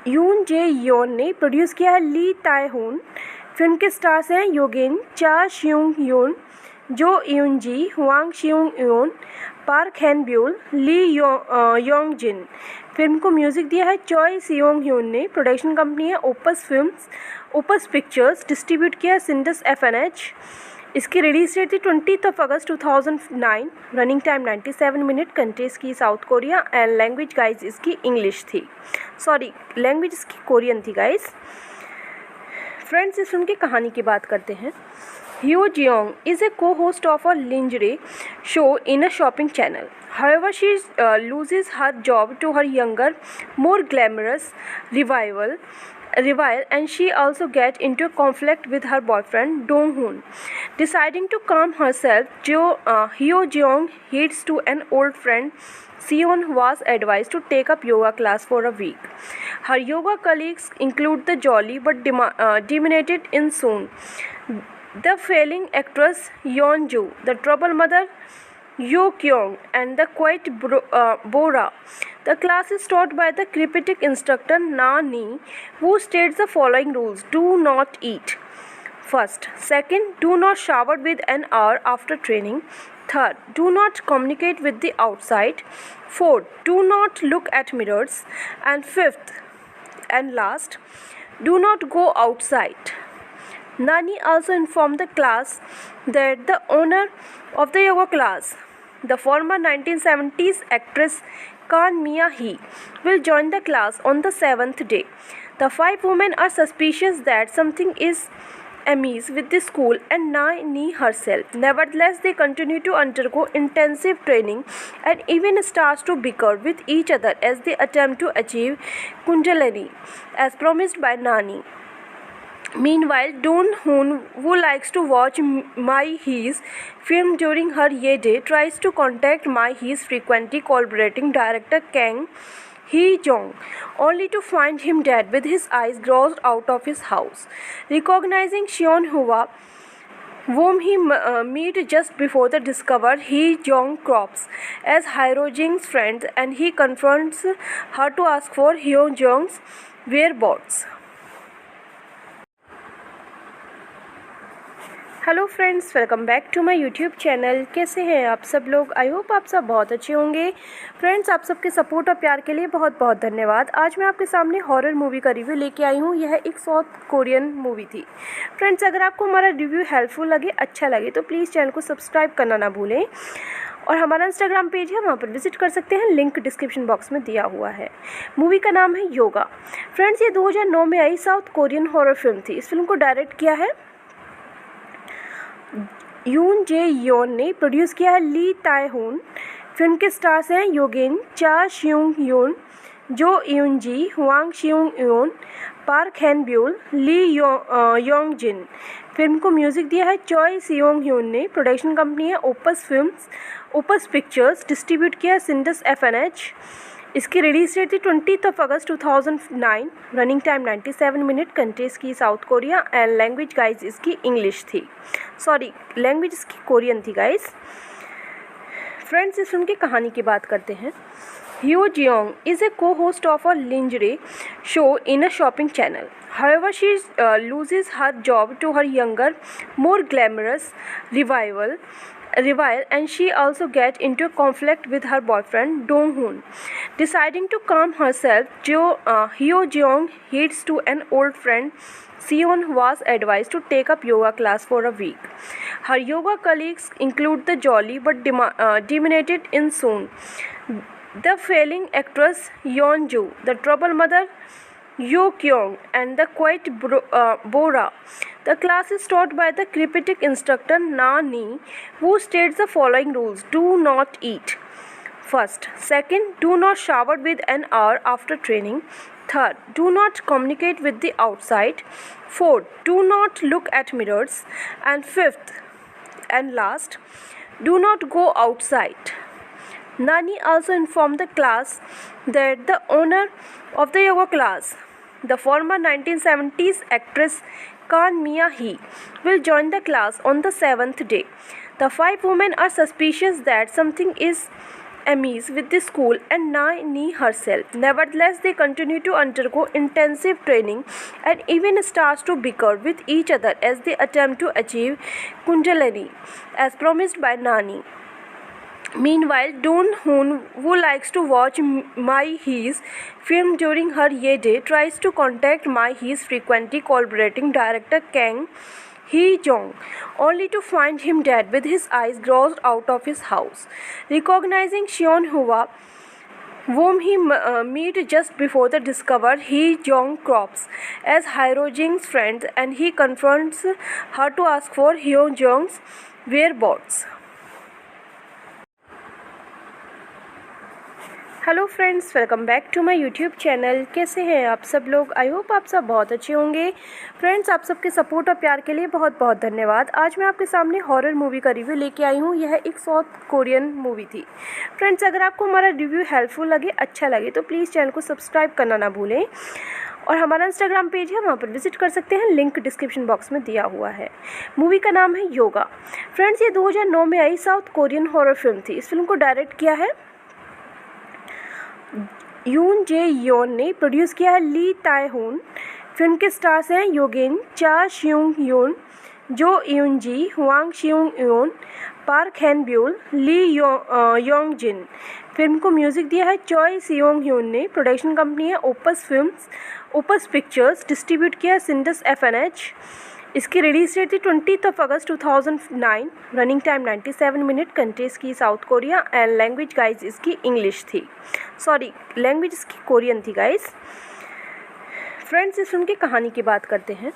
यून जे योन ने, प्रोड्यूस किया है ली ताए होन। फिल्म के स्टार्स हैं योगेन, चा श्यूंग योन, जो यून जी, हुआंग श्यूंग योन, पार्क हैन ब्यूल, ली योंग जिन। फिल्म को म्यूजिक दिया है चॉय सियोंग ह्यून ने। प्रोडक्शन कंपनी है opus films, opus pictures. Distribute किया है सिंडस FNH। इसकी रिलीज डेट थी 20 अगस्त 2009। Running time 97 minute. कंट्रीज की south Korea and language guys इसकी इंग्लिश थी। सॉरी, लैंग्वेज इसकी कोरियन थी गाइज। फ्रेंड्स, इस फिल्म की कहानी की बात करते हैं। Hyo Jeong is a co-host of a lingerie show in a shopping channel. However, she loses her job to her younger, more glamorous rival, and she also gets into a conflict with her boyfriend Dong Hoon. Deciding to calm herself, Hyo Jeong heads to an old friend Seon was advised to take up yoga class for a week. Her yoga colleagues include the jolly but dominated in Soon, the failing actress Yeon Joo, the trouble mother Yoo Kyung, and the quiet Bora. The class is taught by the cryptic instructor Na Ni, who states the following rules: do not eat. First. Second, do not shower with an hour after training. Third, do not communicate with the outside. Fourth, do not look at mirrors. And fifth and last, do not go outside. Nani also informed the class that the owner of the yoga class, the former 1970s actress Kan Mia Hee, will join the class on the seventh day. The five women are suspicious that something is amiss with the school and Nani herself. Nevertheless, they continue to undergo intensive training and even start to bicker with each other as they attempt to achieve Kundalini, as promised by Nani. Meanwhile, Doon Hoon, who likes to watch Mai Hee's film during her Ye Day, tries to contact Mai Hee's frequently collaborating director Kang Hee-jong, only to find him dead with his eyes gouged out of his house. Recognizing Seon Hwa, whom he meets just before the discover, Hee-jong crops as Hyo-jing's friend and he confronts her to ask for Hyo-jong's whereabouts. Hello friends, welcome back to my YouTube channel. कैसे हैं आप सब लोग? I hope आप सब बहुत अच्छे होंगे। फ्रेंड्स, आप सबके सपोर्ट और प्यार के लिए बहुत बहुत धन्यवाद। आज मैं आपके सामने हॉरर मूवी का रिव्यू लेके आई हूँ। यह एक साउथ कोरियन मूवी थी। फ्रेंड्स, अगर आपको हमारा रिव्यू हेल्पफुल लगे, अच्छा लगे तो प्लीज़ चैनल को सब्सक्राइब करना ना भूलें और हमारा इंस्टाग्राम पेज है, वहाँ पर विजिट कर सकते हैं। लिंक डिस्क्रिप्शन बॉक्स में दिया हुआ है। मूवी का नाम है योगा। फ्रेंड्स, ये 2009 में आई साउथ कोरियन हॉरर फिल्म थी। इस फिल्म को डायरेक्ट किया है यून जे योन ने। प्रोड्यूस किया है ली ताए होन। फिल्म के स्टार्स हैं योगेन, चा श्यूंग योन, जो यून जी, हुआंग श्यूंग योन, पार्क हैन ब्यूल, ली योंग जिन। फिल्म को म्यूजिक दिया है चॉय सियोंग ह्यून ने। प्रोडक्शन कंपनी है opus films, opus pictures. Distribute किया है सिंडस FNH। इसकी रिलीज डेट थी 20 अगस्त 2009, रनिंग टाइम 97 मिनट, कंट्री इसकी south Korea and language guys इसकी इंग्लिश थी, सॉरी लैंग्वेज इसकी कोरियन थी गाइज। फ्रेंड्स, इस फिल्म की कहानी की बात करते हैं। Hyo Jeong is a co-host of a lingerie show in a shopping channel. However, she loses her job to her younger, more glamorous rival, and she also gets into a conflict with her boyfriend Dong Hoon. Deciding to calm herself, Hyo Jeong heads to an old friend Seon was advised to take up yoga class for a week. Her yoga colleagues include the jolly but demented In Soon, the failing actress Yeon Joo, the trouble mother Yoo Kyung, and the quiet Bora. The class is taught by the cryptic instructor Na Ni, who states the following rules: do not eat. First. Second, do not shower with an hour after training. Third, do not communicate with the outside. Fourth, do not look at mirrors. And fifth and last, do not go outside. Nani also informed the class that the owner of the yoga class, the former 1970s actress Kan Mia Hee, will join the class on the 7th day. The 5 women are suspicious that something is amiss with the school and Nani herself. Nevertheless, they continue to undergo intensive training and even start to bicker with each other as they attempt to achieve Kundalini, as promised by Nani. Meanwhile, Dong Hoon, who likes to watch Mai Hee's film during her Ye Day, tries to contact Mai Hee's frequently collaborating director Kang Hee-jong, only to find him dead with his eyes gouged out of his house. Recognizing Seon Hwa, whom he meets just before the discover, Hee-jong crops as Hyo-jing's friend, and he confronts her to ask for Hyo-jong's whereabouts. Hello friends, welcome back to my YouTube channel. कैसे हैं आप सब लोग? I hope आप सब बहुत अच्छे होंगे। फ्रेंड्स, आप सबके सपोर्ट और प्यार के लिए बहुत बहुत धन्यवाद। आज मैं आपके सामने हॉरर मूवी का रिव्यू लेके आई हूँ। यह एक साउथ कोरियन मूवी थी। फ्रेंड्स, अगर आपको हमारा रिव्यू हेल्पफुल लगे, अच्छा लगे, तो प्लीज़ चैनल को सब्सक्राइब करना ना भूलें और हमारा इंस्टाग्राम पेज है, वहाँ पर विजिट कर सकते हैं, लिंक डिस्क्रिप्शन बॉक्स में दिया हुआ है। मूवी का नाम है योगा। फ्रेंड्स, ये 2009 में आई साउथ कोरियन हॉरर फिल्म थी। इस फिल्म को डायरेक्ट किया है यून जे योन ने, प्रोड्यूस किया है ली ताए होन। फिल्म के स्टार्स हैं योगेन, चा श्यूंग योन, जो यून जी, हुआंग श्यूंग योन, पार्क हैन ब्यूल, ली योंग जिन। फिल्म को म्यूजिक दिया है चॉय सियोंग ह्यून ने। प्रोडक्शन कंपनी है opus films, opus pictures. Distribute किया है सिंडस FNH। इसकी रिलीज डेट थी 20 अगस्त 2009, रनिंग टाइम 97 मिनट, कंट्री इसकी south Korea and language guys इसकी इंग्लिश थी, सॉरी लैंग्वेज इसकी कोरियन थी गाइज। फ्रेंड्स, इस फिल्म की कहानी की बात करते हैं।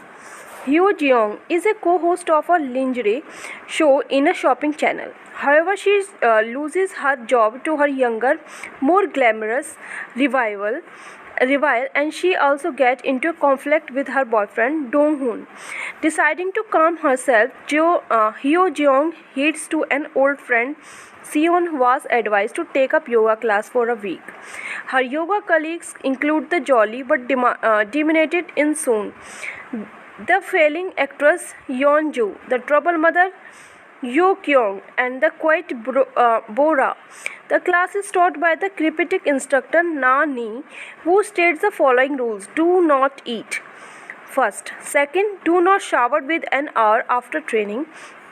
Hyo Jeong is a co-host of a lingerie show in a shopping channel. However, she loses her job to her younger, more glamorous rival, and she also gets into a conflict with her boyfriend Dong Hoon. Deciding to calm herself, Hyo Jeong heads to an old friend Seon was advised to take up yoga class for a week. Her yoga colleagues include the jolly but demented In Soon, the failing actress Yeon Joo, the trouble mother Yoo Kyung, and the quiet Bora. The class is taught by the cryptic instructor Na Ni, who states the following rules: do not eat. First. Second, do not shower with an hour after training.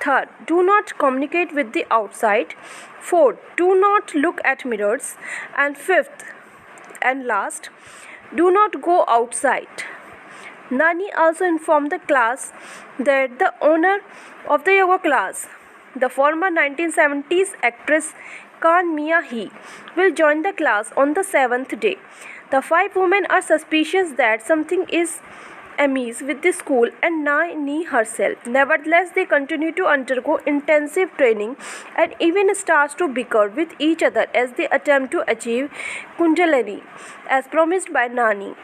Third, do not communicate with the outside. Fourth, do not look at mirrors. And fifth and last, do not go outside. Nani also informed the class that the owner of the yoga class, the former 1970s actress Kan Mia Hee, will join the class on the 7th day. The 5 women are suspicious that something is amiss with the school and Nani herself. Nevertheless, they continue to undergo intensive training and even start to bicker with each other as they attempt to achieve Kundalini, as promised by Nani.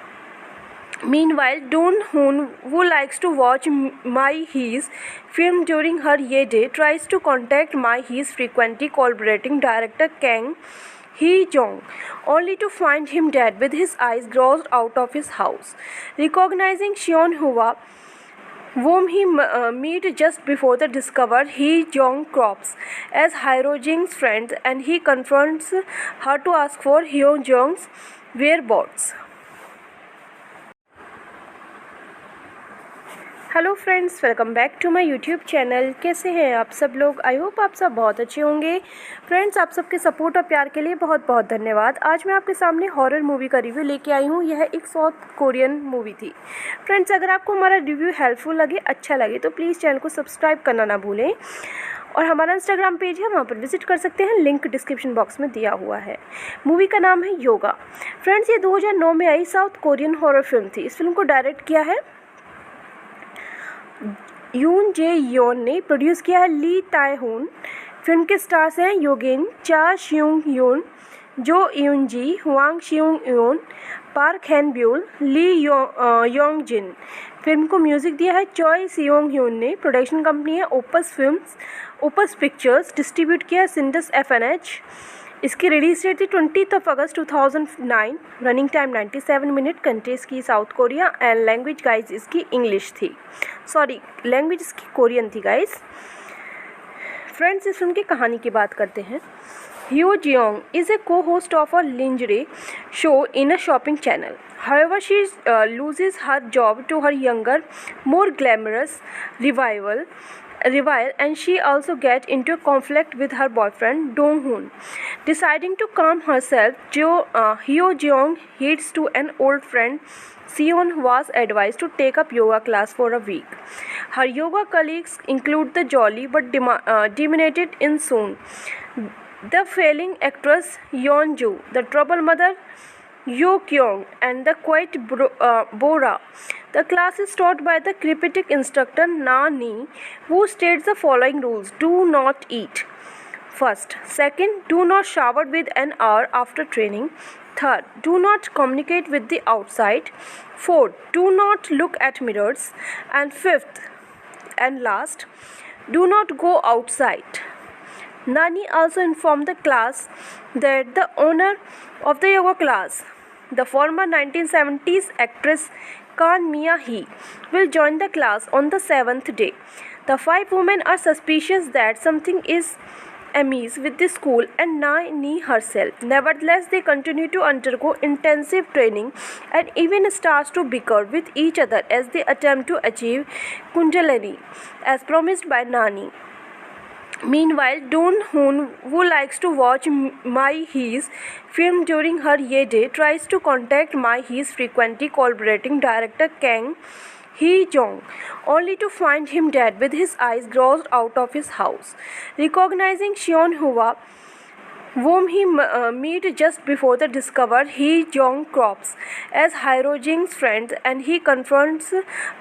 Meanwhile, Dong Hoon, who likes to watch Mai Hee's film during her Ye Day, tries to contact Mai Hee's frequently collaborating director Kang Hee Jong, only to find him dead with his eyes gouged out of his house. Recognizing Seon Hwa, whom he met just before the discovered, Hee Jong crops as Hyo Jing's friend and he confronts her to ask for Hyo Jong's whereabouts. Hello friends, welcome back to my YouTube channel. कैसे हैं आप सब लोग? I hope आप सब बहुत अच्छे होंगे। फ्रेंड्स, आप सबके सपोर्ट और प्यार के लिए बहुत बहुत धन्यवाद। आज मैं आपके सामने हॉरर मूवी का रिव्यू लेके आई हूँ। यह एक साउथ कोरियन मूवी थी। फ्रेंड्स, अगर आपको हमारा रिव्यू हेल्पफुल लगे, अच्छा लगे तो प्लीज़ चैनल को सब्सक्राइब करना ना भूलें और हमारा इंस्टाग्राम पेज है, वहाँ पर विजिट कर सकते हैं। लिंक डिस्क्रिप्शन बॉक्स में दिया हुआ है। मूवी का नाम है योगा। फ्रेंड्स, ये 2009 में आई साउथ कोरियन हॉरर फिल्म थी। इस फिल्म को डायरेक्ट किया है यून जे योन ने, प्रोड्यूस किया है ली ताए होन। फिल्म के स्टार्स हैं योगेन, चा श्यूंग योन, जो यून जी, हुआंग श्यूंग योन, पार्क हैन ब्यूल, ली योंग जिन। फिल्म को म्यूजिक दिया है चॉय सियोंग ह्यून ने। प्रोडक्शन कंपनी है opus films, opus pictures. Distribute किया है सिंडस FNH। इसकी रिलीज डेट थी 20 अगस्त 2009। Running time 97 minute. कंट्रीज की south Korea and language guys इसकी इंग्लिश थी। सॉरी, लैंग्वेज इसकी कोरियन थी गाइज। फ्रेंड्स, इस फिल्म की कहानी की बात करते हैं। Hyo Jeong is a co-host of a lingerie show in a shopping channel. However, she loses her job to her younger, more glamorous rival, and she also gets into a conflict with her boyfriend Dong Hoon. Deciding to calm herself, Hyo Jeong heads to an old friend Seon was advised to take up yoga class for a week. Her yoga colleagues include the jolly but demented In Soon, the failing actress Yeon Joo, the trouble mother Yoo Kyung, and the quiet Bora. The class is taught by the cryptic instructor Na Ni, who states the following rules: do not eat first. Second, do not shower with an hour after training. Third, do not communicate with the outside. Fourth, do not look at mirrors. And fifth and last, do not go outside. Nani also informed the class that the owner of the yoga class, the former 1970s actress Kan Mia Hee, will join the class on the 7th day. The 5 women are suspicious that something is amiss with the school and Nani herself. Nevertheless, they continue to undergo intensive training and even start to bicker with each other as they attempt to achieve Kundalini as promised by Nani. Meanwhile, Dong Hoon, who likes to watch Mai Hee's film during her day, tries to contact Mai Hee's frequently collaborating director Kang Hee Jong, only to find him dead with his eyes gouged out of his house. Recognizing Seon Hwa, whom he met just before the discovered, Hee Jong crops as Hyo Jing's friend and he confronts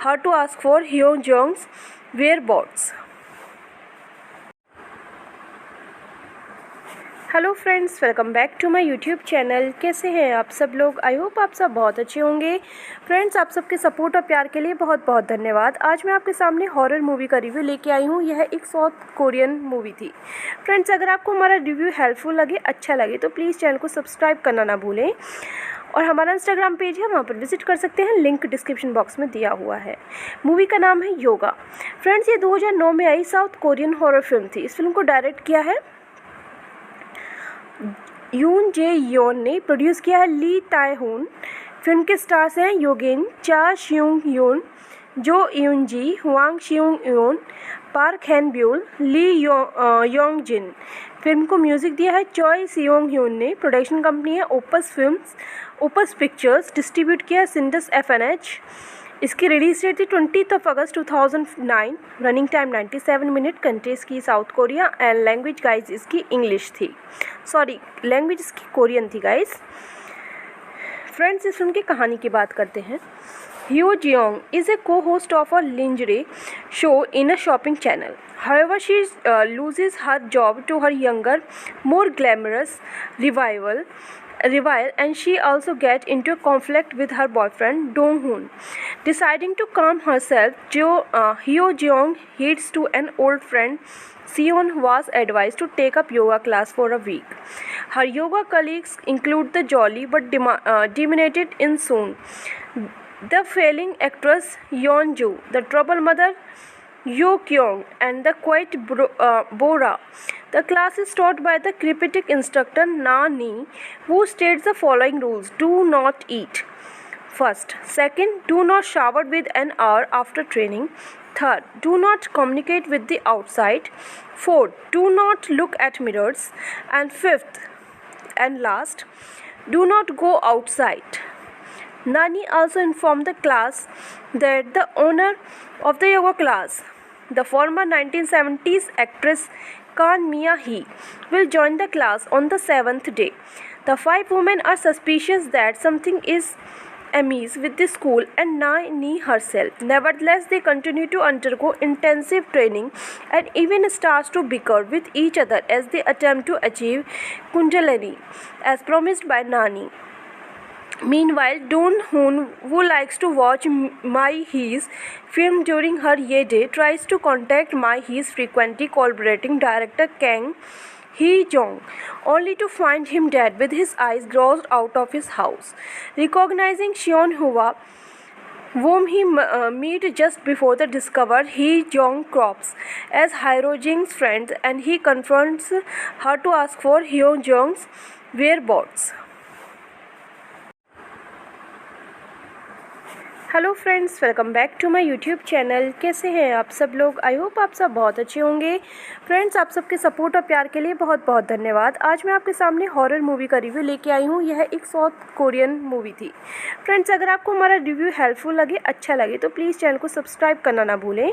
her to ask for Hyo Jong's whereabouts. Hello friends, welcome back to my YouTube channel. कैसे हैं आप सब लोग? I hope आप सब बहुत अच्छे होंगे। फ्रेंड्स, आप सबके सपोर्ट और प्यार के लिए बहुत बहुत धन्यवाद। आज मैं आपके सामने हॉरर मूवी का रिव्यू लेके आई हूँ। यह एक साउथ कोरियन मूवी थी। फ्रेंड्स, अगर आपको हमारा रिव्यू हेल्पफुल लगे, अच्छा लगे तो प्लीज़ चैनल को सब्सक्राइब करना ना भूलें और हमारा इंस्टाग्राम पेज है, वहाँ पर विजिट कर सकते हैं। लिंक डिस्क्रिप्शन बॉक्स में दिया हुआ है। मूवी का नाम है योगा। फ्रेंड्स, ये 2009 में आई साउथ कोरियन हॉरर फिल्म थी। इस फिल्म को डायरेक्ट किया है यून जे योन ने, प्रोड्यूस किया है ली ताए होन। फिल्म के स्टार्स हैं योगेन, चा श्यूंग योन, जो यून जी, हुआंग श्यूंग योन, पार्क हैन ब्यूल, ली योंग जिन। फिल्म को म्यूजिक दिया है चॉय सियोंग ह्यून ने। प्रोडक्शन कंपनी है opus films, opus pictures. Distribute किया है सिंडस FNH। इसकी रिलीज डेट थी 20 अगस्त 2009। Running time 97 minute. कंट्रीज की south Korea and language guys इसकी इंग्लिश थी। सॉरी, लैंग्वेज इसकी कोरियन थी गाइज। फ्रेंड्स, इस फिल्म की कहानी की बात करते हैं। Hyo Jeong is a co-host of a lingerie show in a shopping channel. However, she loses her job to her younger, more glamorous rival, revile, and she also get into a conflict with her boyfriend Dong Hoon. Deciding to calm herself, Hyo Jeong heads to an old friend Seon was advised to take up yoga class for a week. Her yoga colleagues include the jolly but demented In Soon, the failing actress Yeon Joo, the trouble mother Yoo Kyung, and the quiet Bora. The class is taught by the cripetic instructor Na Ni, who states the following rules: do not eat. First. Second, do not shower with an hour after training. Third, do not communicate with the outside. Fourth, do not look at mirrors. And fifth and last, do not go outside. Nani also informed the class that the owner of the yoga class, the former 1970s actress Kan Mia Hee, will join the class on the 7th day. The 5 women are suspicious that something is amiss with the school and Nani herself. Nevertheless, they continue to undergo intensive training and even start to bicker with each other as they attempt to achieve Kundalini, as promised by Nani. Meanwhile, Dong Hoon, who likes to watch Mai Hee's film during her Ye Day, tries to contact Mai Hee's frequently collaborating director Kang Hee-jong, only to find him dead with his eyes gouged out of his house. Recognizing Seon Hwa, whom he meets just before the discover, Hee-jong crops as Hyojing's friend, and he confronts her to ask for Hyojong's whereabouts. Hello friends, welcome back to my YouTube channel. कैसे हैं आप सब लोग? I hope आप सब बहुत अच्छे होंगे। फ्रेंड्स, आप सबके सपोर्ट और प्यार के लिए बहुत बहुत धन्यवाद। आज मैं आपके सामने हॉरर मूवी का रिव्यू लेके आई हूँ। यह एक साउथ कोरियन मूवी थी। फ्रेंड्स, अगर आपको हमारा रिव्यू हेल्पफुल लगे, अच्छा लगे, तो प्लीज़ चैनल को सब्सक्राइब करना ना भूलें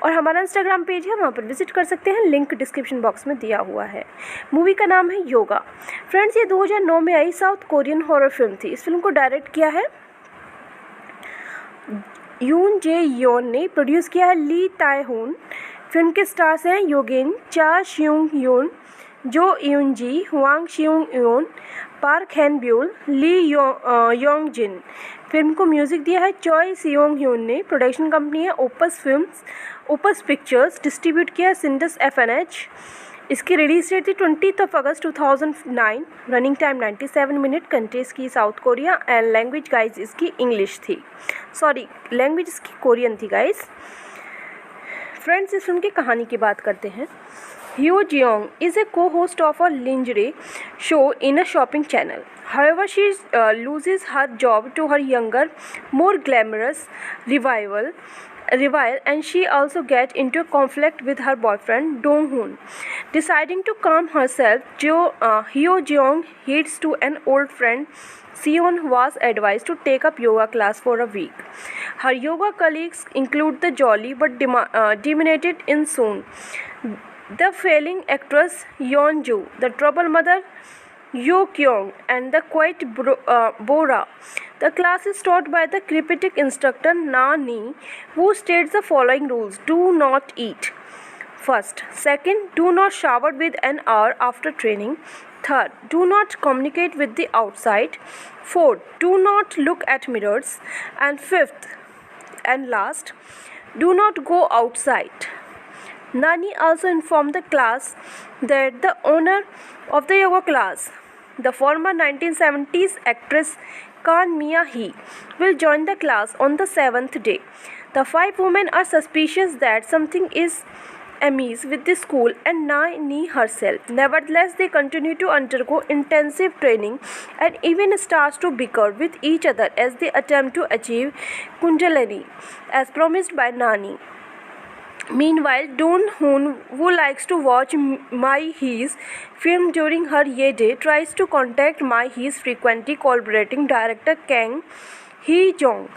और हमारा इंस्टाग्राम पेज है, वहाँ पर विजिट कर सकते हैं। लिंक डिस्क्रिप्शन बॉक्स में दिया हुआ है। मूवी का नाम है योगा। फ्रेंड्स, ये 2009 में आई साउथ कोरियन हॉरर फिल्म थी। इस फिल्म को डायरेक्ट किया है यून जे योन ने, प्रोड्यूस किया है ली ताए होन। फिल्म के स्टार्स हैं योगेन, चा श्यूंग योन, जो यून जी, हुआंग श्यूंग योन, पार्क हैन ब्यूल, ली योंग जिन। फिल्म को म्यूजिक दिया है चॉय सियोंग ह्यून ने। प्रोडक्शन कंपनी है opus films, opus pictures. Distribute किया है सिंडस FNH। इसकी रिलीज डेट थी 20 अगस्त 2009। Running time 97 minute. कंट्रीज की south Korea and language guys इसकी इंग्लिश थी। सॉरी, लैंग्वेज इसकी कोरियन थी गाइज। फ्रेंड्स, इस फिल्म की कहानी की बात करते हैं। Hyo Jeong is a co-host of a lingerie show in a shopping channel. However, she loses her job to her younger, more glamorous rival, and she also gets into a conflict with her boyfriend Dong Hoon. Deciding to calm herself, Hyo Jeong heads to an old friend Seon was advised to take up yoga class for a week. Her yoga colleagues include the jolly but demented In Soon, the failing actress Yeon Joo, the trouble mother Yoo Kyung, and the quiet Bora. The class is taught by the cripetic instructor Na Ni, who states the following rules: do not eat. First. Second, do not shower with an hour after training. Third, do not communicate with the outside. Fourth, do not look at mirrors. And fifth and last, do not go outside. Nani also informed the class that the owner of the yoga class, the former 1970s actress Kan Mia Hee, will join the class on the 7th day. The 5 women are suspicious that something is amiss with the school and Nani herself. Nevertheless, they continue to undergo intensive training and even start to bicker with each other as they attempt to achieve Kundalini, as promised by Nani. Meanwhile, Dong Hoon, who likes to watch Mai Hee's film during her Ye Day, tries to contact Mai Hee's frequently collaborating director Kang Hee-jong,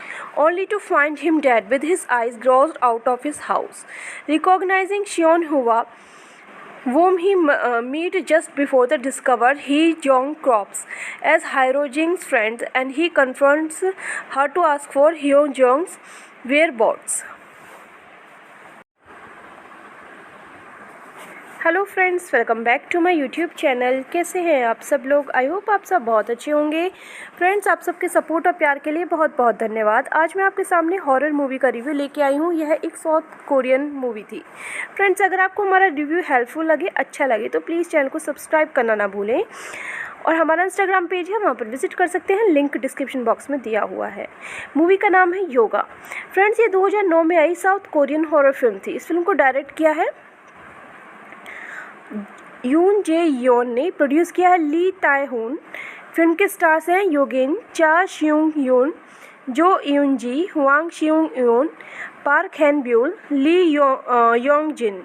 only to find him dead with his eyes gouged out of his house. Recognizing Seon Hwa, whom he meets just before the discover, Hee-jong crops as Hyojing's friend, and he confronts her to ask for Hyojong's whereabouts. Hello friends, welcome back to my YouTube channel. कैसे हैं आप सब लोग? I hope आप सब बहुत अच्छे होंगे। फ्रेंड्स, आप सबके सपोर्ट और प्यार के लिए बहुत बहुत धन्यवाद। आज मैं आपके सामने हॉरर मूवी का रिव्यू लेके आई हूँ। यह एक साउथ कोरियन मूवी थी। फ्रेंड्स, अगर आपको हमारा रिव्यू हेल्पफुल लगे, अच्छा लगे तो प्लीज़ चैनल को सब्सक्राइब करना ना भूलें और हमारा इंस्टाग्राम पेज है, वहाँ पर विजिट कर सकते हैं। लिंक डिस्क्रिप्शन बॉक्स में दिया हुआ है। मूवी का नाम है योगा। फ्रेंड्स, ये 2009 में आई साउथ कोरियन हॉरर फिल्म थी। इस फिल्म को डायरेक्ट किया है यून जे योन ने, प्रोड्यूस किया है ली ताए होन। फिल्म के स्टार्स हैं योगेन, चा श्यूंग योन, जो यून जी, हुआंग श्यूंग योन, पार्क हैन ब्यूल, ली योंग जिन।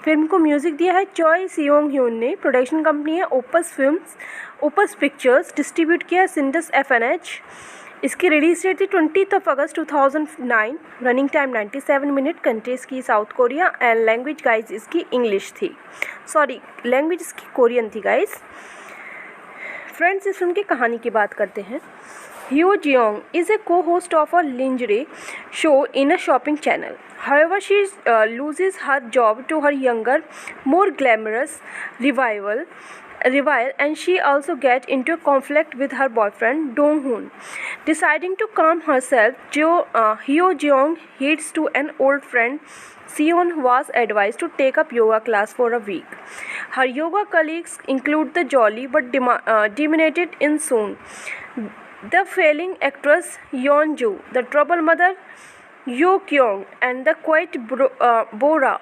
फिल्म को म्यूजिक दिया है चॉय सियोंग ह्यून ने। प्रोडक्शन कंपनी है opus films, opus pictures. Distribute किया है सिंडस FNH। इसकी रिलीज डेट थी 20 अगस्त 2009। Running time 97 minute. कंट्रीज की south Korea and language guys इसकी इंग्लिश थी। सॉरी, लैंग्वेज इसकी कोरियन थी गाइज। फ्रेंड्स, इस फिल्म की कहानी की बात करते हैं। Hyo Jeong is a co-host of a lingerie show in a shopping channel. However, she loses her job to her younger, more glamorous rival, and she also gets into a conflict with her boyfriend Dong Hoon. Deciding to calm herself, Hyo Jeong heads to an old friend. Seon was advised to take up yoga class for a week. Her yoga colleagues include the jolly but dominated in Soon, the failing actress Yeon Joo, the trouble mother Yoo Kyung, and the quiet Bora.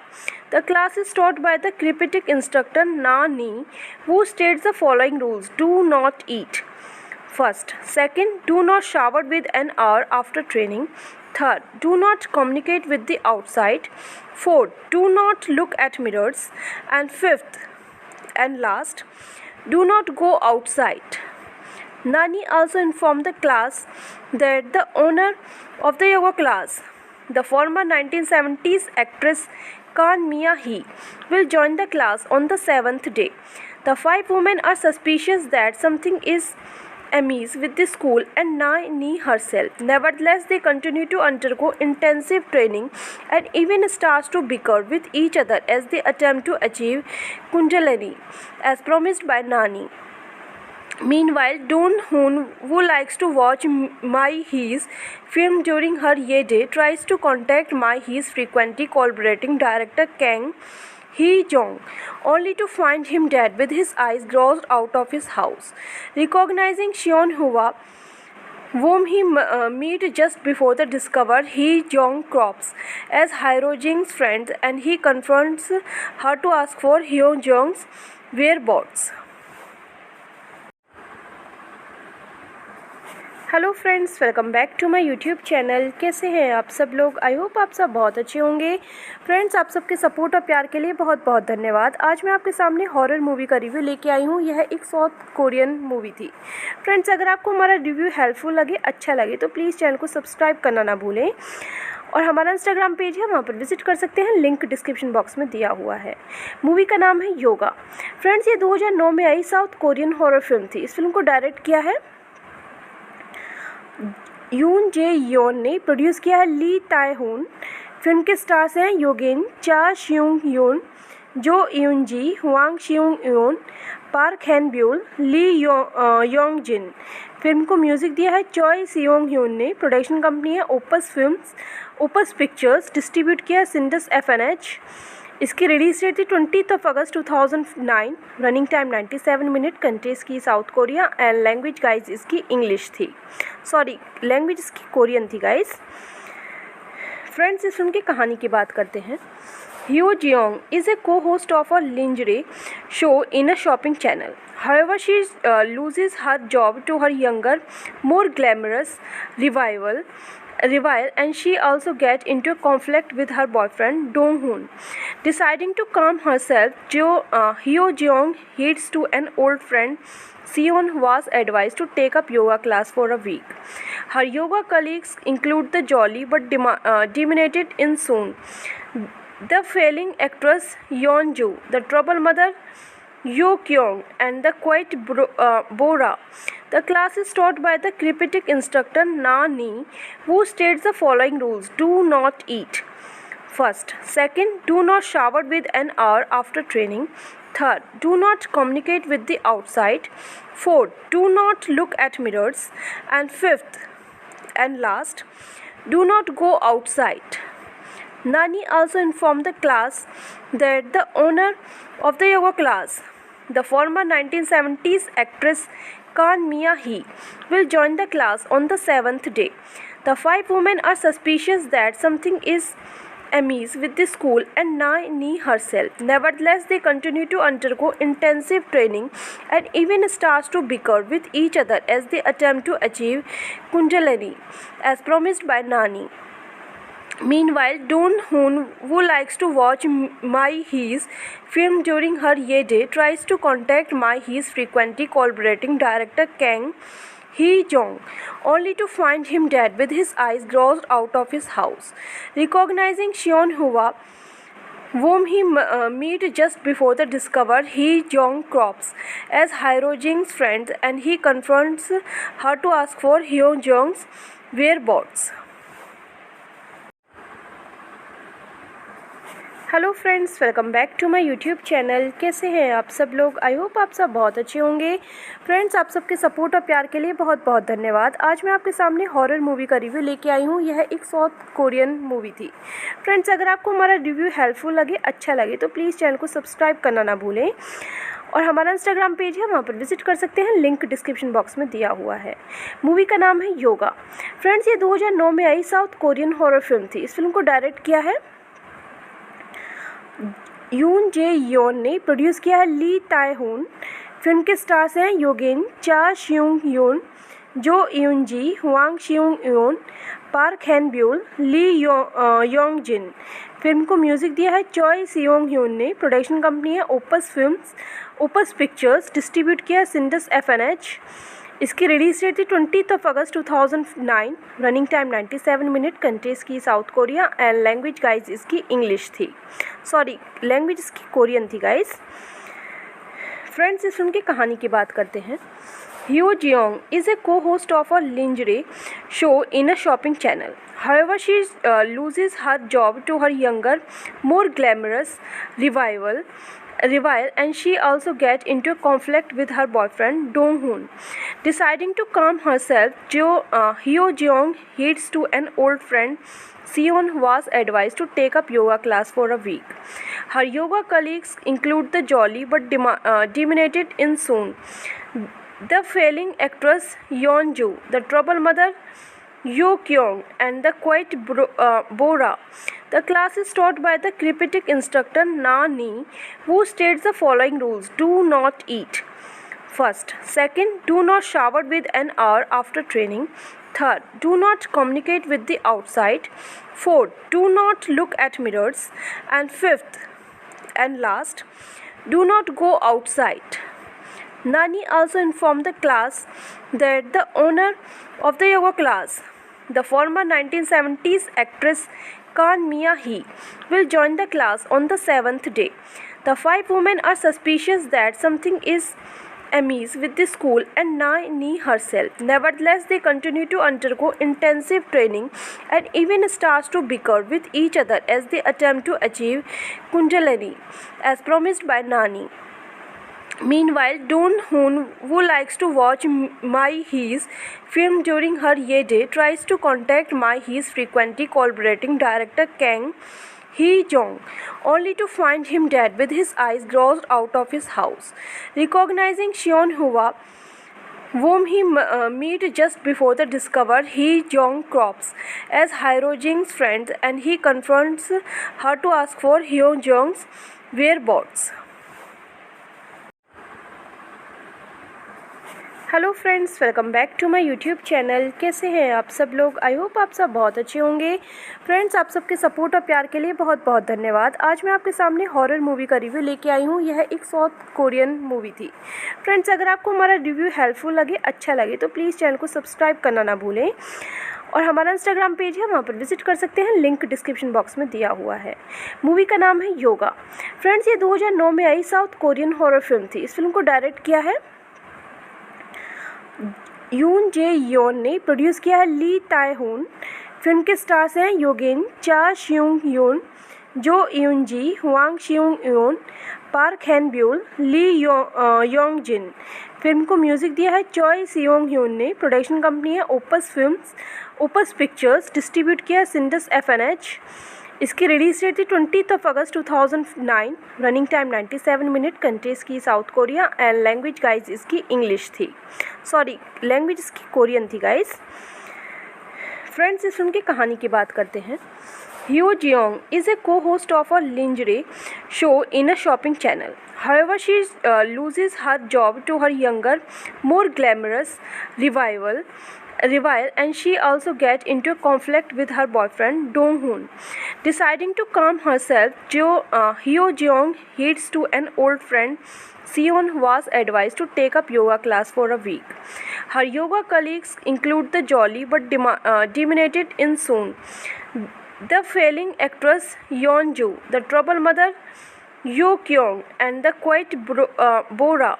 The class is taught by the cryptic instructor Na Ni, who states the following rules: do not eat first. Second, do not shower with an hour after training. Third, do not communicate with the outside. Fourth, do not look at mirrors. And fifth and last, do not go outside. Nani also informed the class that the owner of the yoga class, the former 1970s actress Kan Mia Hee, will join the class on the 7th day. The 5 women are suspicious that something is amiss with the school and Nani herself. Nevertheless, they continue to undergo intensive training and even start to bicker with each other as they attempt to achieve Kundalini, as promised by Nani. Meanwhile, Dong Hoon, who likes to watch Mai Hee's film during her Ye Day, tries to contact Mai Hee's frequently collaborating director Kang Hee-jong, only to find him dead with his eyes gouged out of his house. Recognizing Seon Hwa, whom he meet just before the discover, Hee-jong crops as Hyo-jing's friend and he confronts her to ask for Hyo-jong's whereabouts. Hello friends, welcome back to my YouTube channel. कैसे हैं आप सब लोग? I hope आप सब बहुत अच्छे होंगे। फ्रेंड्स, आप सबके सपोर्ट और प्यार के लिए बहुत बहुत धन्यवाद। आज मैं आपके सामने हॉरर मूवी का रिव्यू लेके आई हूँ। यह एक साउथ कोरियन मूवी थी। फ्रेंड्स, अगर आपको हमारा रिव्यू हेल्पफुल लगे, अच्छा लगे तो प्लीज़ चैनल को सब्सक्राइब करना ना भूलें और हमारा इंस्टाग्राम पेज है, वहाँ पर विजिट कर सकते हैं। लिंक डिस्क्रिप्शन बॉक्स में दिया हुआ है। मूवी का नाम है योगा। फ्रेंड्स, ये 2009 में आई साउथ कोरियन हॉरर फिल्म थी। इस फिल्म को डायरेक्ट किया है यून जे योन ने। प्रोड्यूस किया है ली ताए होन। फिल्म के स्टार्स हैं योगेन, चा श्यूंग योन, जो यून जी, हुआंग श्यूंग योन, पार्क हैन ब्यूल, ली योंग जिन। फिल्म को म्यूजिक दिया है चॉय सियोंग ह्यून ने। प्रोडक्शन कंपनी है opus films, opus pictures. Distribute किया है सिंडस FNH। इसकी रिलीज डेट थी 20 अगस्त 2009। Running time 97 minute. कंट्रीज की south Korea and language guys इसकी इंग्लिश थी। सॉरी, लैंग्वेज इसकी कोरियन थी गाइज। फ्रेंड्स, इस फिल्म की कहानी की बात करते हैं। Hyo Jeong is a co-host of a lingerie show in a shopping channel. However, she loses her job to her younger, more glamorous rival, and she also gets into a conflict with her boyfriend Dong Hoon. Deciding to calm herself, Hyo Jeong heads to an old friend. Seon was advised to take up yoga class for a week. Her yoga colleagues include the jolly but dominated in Soon, the failing actress Yeon Joo, the trouble mother Yoo Kyung, and the quiet Bora. The class is taught by the cryptic instructor Na Ni, who states the following rules: do not eat First. Second, do not shower with an hour after training. Third, do not communicate with the outside. Fourth, do not look at mirrors. And fifth and last, do not go outside. Nani also informed the class that the owner of the yoga class, the former 1970s actress Khan Mia Hee, will join the class on the 7th day. The 5 women are suspicious that something is amiss with the school and Nani herself. Nevertheless, they continue to undergo intensive training and even start to bicker with each other as they attempt to achieve Kundalini, as promised by Nani. Meanwhile, Doon Hoon, who likes to watch Mai Hee's film during her Ye Day, tries to contact Mai Hee's frequently collaborating director Kang Hee-jong, only to find him dead with his eyes gouged out of his house. Recognizing Seon Hwa, whom he meets just before the discover, Hee-jong crops as Hyo-jing's friend and he confronts her to ask for Hyo-jong's whereabouts. Hello friends, welcome back to my YouTube channel. कैसे हैं आप सब लोग? I hope आप सब बहुत अच्छे होंगे। फ्रेंड्स, आप सबके सपोर्ट और प्यार के लिए बहुत बहुत धन्यवाद। आज मैं आपके सामने हॉरर मूवी का रिव्यू लेके आई हूँ। यह एक साउथ कोरियन मूवी थी। फ्रेंड्स, अगर आपको हमारा रिव्यू हेल्पफुल लगे, अच्छा लगे तो प्लीज़ चैनल को सब्सक्राइब करना ना भूलें और हमारा इंस्टाग्राम पेज है, वहाँ पर विजिट कर सकते हैं। लिंक डिस्क्रिप्शन बॉक्स में दिया हुआ है। मूवी का नाम है योगा। फ्रेंड्स, ये 2009 में आई साउथ कोरियन हॉरर फिल्म थी। इस फिल्म को डायरेक्ट किया है यून जे योन ने, प्रोड्यूस किया है ली ताए होन। फिल्म के स्टार्स हैं योगेन, चा श्यूंग योन, जो यून जी, हुआंग श्यूंग योन, पार्क हैन ब्यूल, ली योंग जिन। फिल्म को म्यूजिक दिया है चॉय सियोंग ह्यून ने। प्रोडक्शन कंपनी है opus films, opus pictures. Distribute किया है सिंडस FNH। इसकी रिलीज डेट थी 20 अगस्त 2009। Running time 97 minute. कंट्रीज की south Korea and language guys इसकी इंग्लिश थी। सॉरी, लैंग्वेज इसकी कोरियन थी गाइज। फ्रेंड्स, इस फिल्म की कहानी की बात करते हैं। Hyo Jeong is a co-host of a lingerie show in a shopping channel. However, she loses her job to her younger, more glamorous rival, and she also gets into a conflict with her boyfriend Dong Hoon. Deciding to calm herself, Hyo Jeong heads to an old friend Seon was advised to take up yoga class for a week. Her yoga colleagues include the jolly but dominated in Soon, the failing actress Yeon Joo, the trouble mother Yoo Kyung, and the quiet Bora. The class is taught by the cryptic instructor Na Ni, who states the following rules: do not eat. First. Second, do not shower with an hour after training. Third, do not communicate with the outside. Fourth, do not look at mirrors. And fifth and last, do not go outside. Nani also informed the class that the owner of the yoga class, the former 1970s actress Khan Mia Hee, will join the class on the 7th day. The 5 women are suspicious that something is amiss with the school and Nani herself. Nevertheless, they continue to undergo intensive training and even start to bicker with each other as they attempt to achieve Kundalini, as promised by Nani. Meanwhile, Doon Hoon, who likes to watch Mai Hee's film during her Ye Day, tries to contact Mai Hee's frequently collaborating director Kang Hee-jong, only to find him dead with his eyes gouged out of his house. Recognizing Seon Hwa, whom he meets just before the discover, Hee-jong crops as Hyo-jing's friend and he confronts her to ask for Hyo-jong's whereabouts. Hello friends, welcome back to my YouTube channel. कैसे हैं आप सब लोग? I hope आप सब बहुत अच्छे होंगे। फ्रेंड्स, आप सबके सपोर्ट और प्यार के लिए बहुत बहुत धन्यवाद। आज मैं आपके सामने हॉरर मूवी का रिव्यू लेके आई हूँ। यह एक साउथ कोरियन मूवी थी। फ्रेंड्स, अगर आपको हमारा रिव्यू हेल्पफुल लगे, अच्छा लगे तो प्लीज़ चैनल को सब्सक्राइब करना ना भूलें और हमारा इंस्टाग्राम पेज है, वहाँ पर विजिट कर सकते हैं। लिंक डिस्क्रिप्शन बॉक्स में दिया हुआ है। मूवी का नाम है योगा। फ्रेंड्स, ये 2009 में आई साउथ कोरियन हॉरर फिल्म थी। इस फिल्म को डायरेक्ट किया है यून जे योन ने, प्रोड्यूस किया है ली ताए होन। फिल्म के स्टार्स हैं योगेन, चा श्यूंग यून, जो यून जी, हुआंग शियोंग यून, पार्क हैन ब्यूल, ली योंग जिन। फिल्म को म्यूजिक दिया है चॉय सियोंग ह्यून ने। प्रोडक्शन कंपनी है opus films, opus pictures. Distribute किया है सिंडस एफएनएच। इसकी रिलीज डेट थी 20 अगस्त 2009। Running time 97 minute. कंट्रीज की south Korea and language guys इसकी इंग्लिश थी, सॉरी लैंग्वेज इसकी कोरियन थी गाइज। फ्रेंड्स, इस फिल्म की कहानी की बात करते हैं। Hyo Jeong is a co-host of a lingerie show in a shopping channel. However, she loses her job to her younger, more glamorous rival, and she also gets into a conflict with her boyfriend Dong Hoon. Deciding to calm herself, Hyo Jeong heads to an old friend Seon was advised to take up yoga class for a week. Her yoga colleagues include the jolly but demented In Soon, the failing actress Yeon Joo, the trouble mother Yoo Kyung, and the quiet Bora.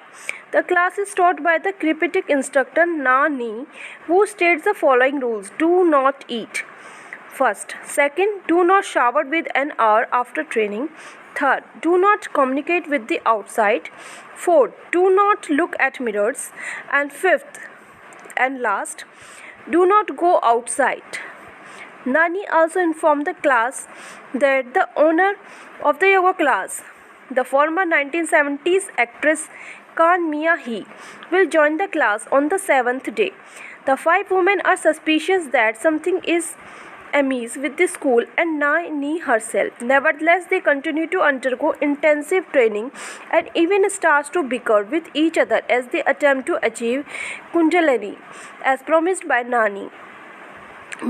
The class is taught by the critic instructor Na Ni, who states the following rules: do not eat. First. Second, do not shower with an hour after training. Third, do not communicate with the outside. Fourth, do not look at mirrors. And fifth and last, do not go outside. Nani also informed the class that the owner of the yoga class, the former 1970s actress Kan Mia Hee, will join the class on the 7th day. The 5 women are suspicious that something is amiss with the school and Nani herself. Nevertheless, they continue to undergo intensive training and even start to bicker with each other as they attempt to achieve Kundalini as promised by Nani.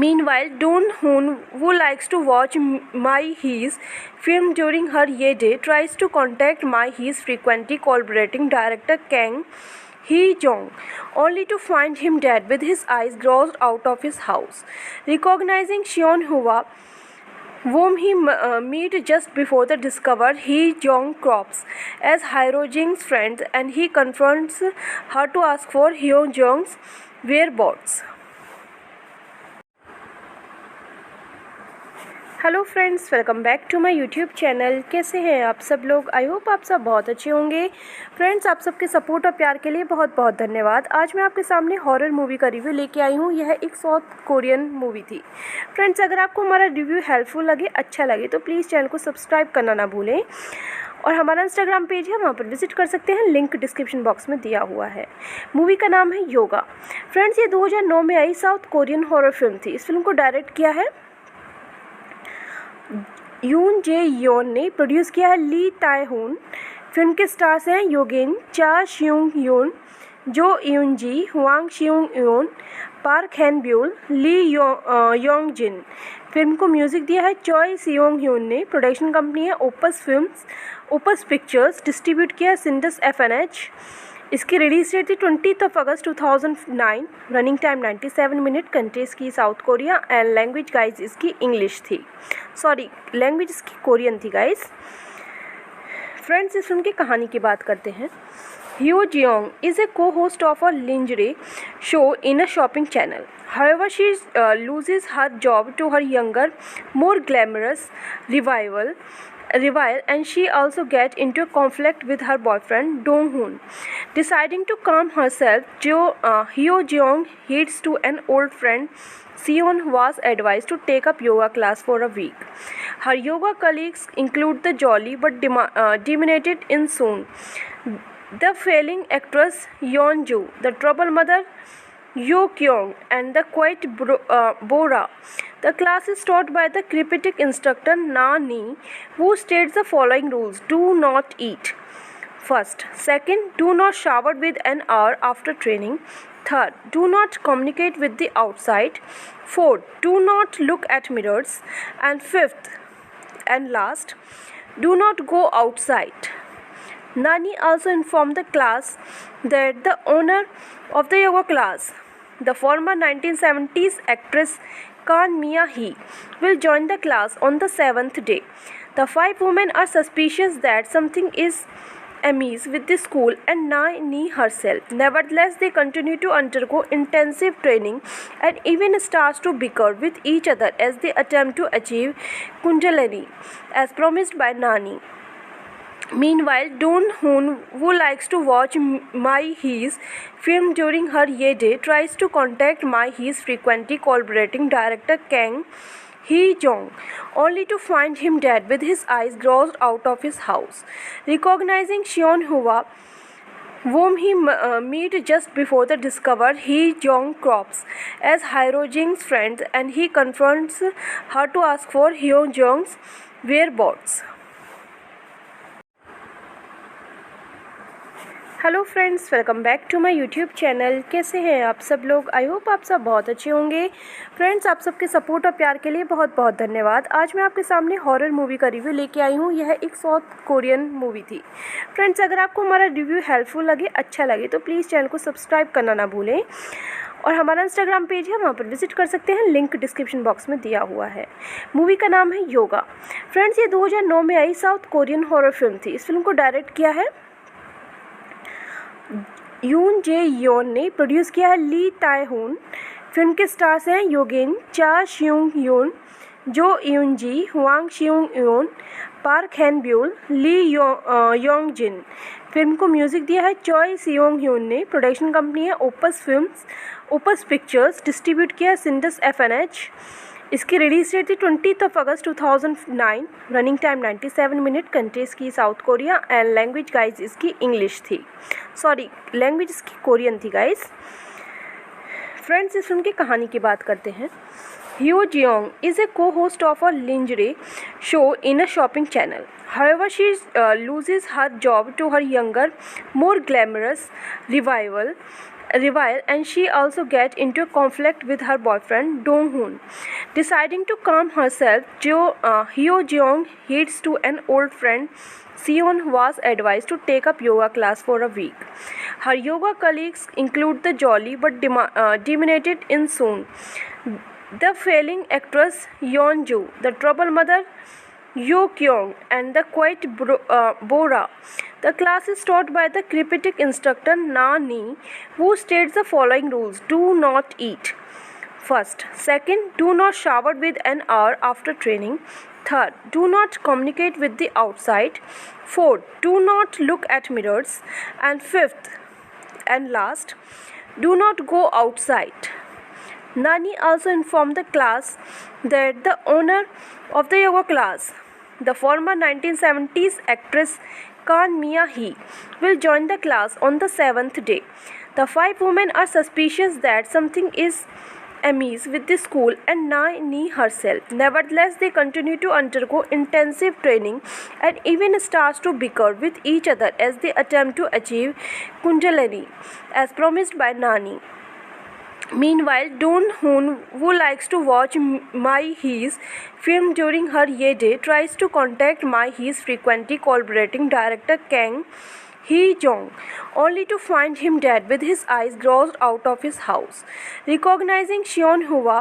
Meanwhile, Dong Hoon, who likes to watch Mai Hee's film during her Ye Day, tries to contact Mai Hee's frequently collaborating director Kang Hee-jong, only to find him dead with his eyes gouged out of his house. Recognizing Seon Hwa, whom he meets just before the discover, Hee-jong crops as Hyo-jing's friend, and he confronts her to ask for Hyo-jong's whereabouts. Hello friends, welcome back to my YouTube channel. कैसे हैं आप सब लोग? I hope आप सब बहुत अच्छे होंगे। फ्रेंड्स, आप सबके सपोर्ट और प्यार के लिए बहुत बहुत धन्यवाद। आज मैं आपके सामने हॉरर मूवी का रिव्यू लेके आई हूँ। यह एक साउथ कोरियन मूवी थी। फ्रेंड्स, अगर आपको हमारा रिव्यू हेल्पफुल लगे, अच्छा लगे, तो प्लीज़ चैनल को सब्सक्राइब करना ना भूलें और हमारा इंस्टाग्राम पेज है, वहाँ पर विजिट कर सकते हैं। लिंक डिस्क्रिप्शन बॉक्स में दिया हुआ है। मूवी का नाम है योगा। फ्रेंड्स, ये 2009 में आई साउथ कोरियन हॉरर फिल्म थी। इस फिल्म को डायरेक्ट किया है यून जे योन ने। प्रोड्यूस किया है ली ताए होन। फिल्म के स्टार्स हैं योगेन, चा श्यूंग यून, जो यून जी, हुआंग शियोंग यून, पार्क हैन ब्यूल, ली योंग जिन। फिल्म को म्यूजिक दिया है चॉय सियोंग ह्यून ने। प्रोडक्शन कंपनी है opus films, opus pictures. Distribute किया है सिंडस एफएनएच। इसकी रिलीज डेट थी 20 अगस्त 2009। Running time 97 minute. कंट्रीज की south Korea and language guys इसकी इंग्लिश थी, सॉरी लैंग्वेज इसकी कोरियन थी गाइज। फ्रेंड्स, इस फिल्म की कहानी की बात करते हैं। Hyo Jeong is a co-host of a lingerie show in a shopping channel. However, she loses her job to her younger, more glamorous rival, and she also gets into a conflict with her boyfriend Dong Hoon. Deciding to calm herself, Hyo Jeong heads to an old friend Seon was advised to take up yoga class for a week. Her yoga colleagues include the jolly but demented In Soon, the failing actress Yeon Joo, the trouble mother Yoo Kyung, and the quiet Bora. The class is taught by the critic instructor Na Ni, who states the following rules: do not eat. First. Second, do not shower with an hour after training. Third, do not communicate with the outside. Fourth, do not look at mirrors. And fifth and last, do not go outside. Nani also informed the class that the owner of the yoga class, the former 1970s actress Kan Mia Hee, will join the class on the 7th day. The 5 women are suspicious that something is enemies with the school and Nani herself. Nevertheless, they continue to undergo intensive training and even start to bicker with each other as they attempt to achieve Kundalini, as promised by Nani. Meanwhile, Doon Hoon, who likes to watch Mai Hee's film during her Ye Day, tries to contact Mai Hee's frequently collaborating director Kang Hee-jong, only to find him dead with his eyes gouged out of his house. Recognizing Seon Hwa, whom he meets just before the discover, Hee-jong crops as Hyo-jing's friend and he confronts her to ask for Hyo-jong's whereabouts. Hello friends, welcome back to my YouTube channel. कैसे हैं आप सब लोग? I hope आप सब बहुत अच्छे होंगे। फ्रेंड्स, आप सबके सपोर्ट और प्यार के लिए बहुत बहुत धन्यवाद। आज मैं आपके सामने हॉरर मूवी का रिव्यू लेके आई हूँ। यह एक साउथ कोरियन मूवी थी। फ्रेंड्स, अगर आपको हमारा रिव्यू हेल्पफुल लगे, अच्छा लगे तो प्लीज़ चैनल को सब्सक्राइब करना ना भूलें और हमारा इंस्टाग्राम पेज है, वहाँ पर विजिट कर सकते हैं। लिंक डिस्क्रिप्शन बॉक्स में दिया हुआ है। मूवी का नाम है योगा। फ्रेंड्स, ये 2009 में आई साउथ कोरियन हॉरर फिल्म थी। इस फिल्म को डायरेक्ट किया है यून जे योन ने, प्रोड्यूस किया है ली ताए होन। फिल्म के स्टार्स हैं योगेन, चा श्यूंग योन, जो यून जी, हुआंग श्यूंग योन, पार्क हैन ब्यूल, ली योंग जिन। फिल्म को म्यूजिक दिया है चॉय सियोंग ह्यून ने। प्रोडक्शन कंपनी है opus films, opus pictures. Distribute किया है सिंडस FNH। इसकी रिलीज डेट थी 20 अगस्त 2009। Running time 97 minute. कंट्रीज की south Korea and language guys इसकी इंग्लिश थी। सॉरी, लैंग्वेज इसकी कोरियन थी गाइज। फ्रेंड्स, इस फिल्म की कहानी की बात करते हैं। Hyo Jeong is a co-host of a lingerie show in a shopping channel. However, she loses her job to her younger, more glamorous rival, and she also gets into a conflict with her boyfriend Dong Hoon. Deciding to calm herself, Hyo Jeong heads to an old friend Seon was advised to take up yoga class for a week. Her yoga colleagues include the jolly but dominated in Soon, the failing actress Yeon Joo, the trouble mother Yoo Kyung, and the quiet Bora. The class is taught by the cryptic instructor Na Ni, who states the following rules: do not eat first. Second, do not shower with an hour after training. Third, do not communicate with the outside. Fourth, do not look at mirrors. And fifth and last, do not go outside. Nani also informed the class that the owner of the yoga class, the former 1970s actress Kan Mia Hee, will join the class on the 7th day. The 5 women are suspicious that something is amiss with the school and Nani herself. Nevertheless, they continue to undergo intensive training and even start to bicker with each other as they attempt to achieve Kundalini, as promised by Nani. Meanwhile, Doon Hoon, who likes to watch Mai Hee's film during her Ye Day, tries to contact Mai Hee's frequently collaborating director Kang Hee-jong, only to find him dead with his eyes gouged out of his house. Recognizing Seon Hwa,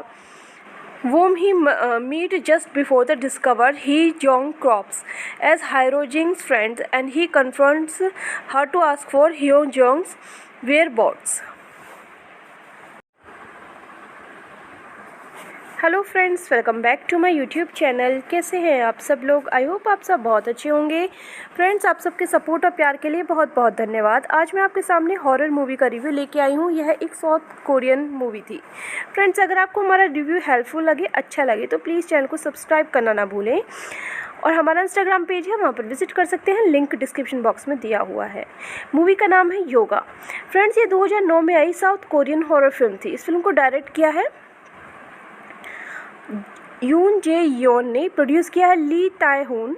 whom he meets just before the discover, Hee-jong crops as Hyo-jing's friend and he confronts her to ask for Hyo-jong's whereabouts. Hello friends, welcome back to my YouTube channel. कैसे हैं आप सब लोग? I hope आप सब बहुत अच्छे होंगे। फ्रेंड्स, आप सबके सपोर्ट और प्यार के लिए बहुत बहुत धन्यवाद। आज मैं आपके सामने हॉरर मूवी का रिव्यू लेके आई हूँ। यह एक साउथ कोरियन मूवी थी। फ्रेंड्स, अगर आपको हमारा रिव्यू हेल्पफुल लगे, अच्छा लगे तो प्लीज़ चैनल को सब्सक्राइब करना ना भूलें और हमारा इंस्टाग्राम पेज है, वहाँ पर विजिट कर सकते हैं। लिंक डिस्क्रिप्शन बॉक्स में दिया हुआ है। मूवी का नाम है योगा। फ्रेंड्स, ये 2009 में आई साउथ कोरियन हॉरर फिल्म थी। इस फिल्म को डायरेक्ट किया है यून जे योन ने। प्रोड्यूस किया है ली ताए होन।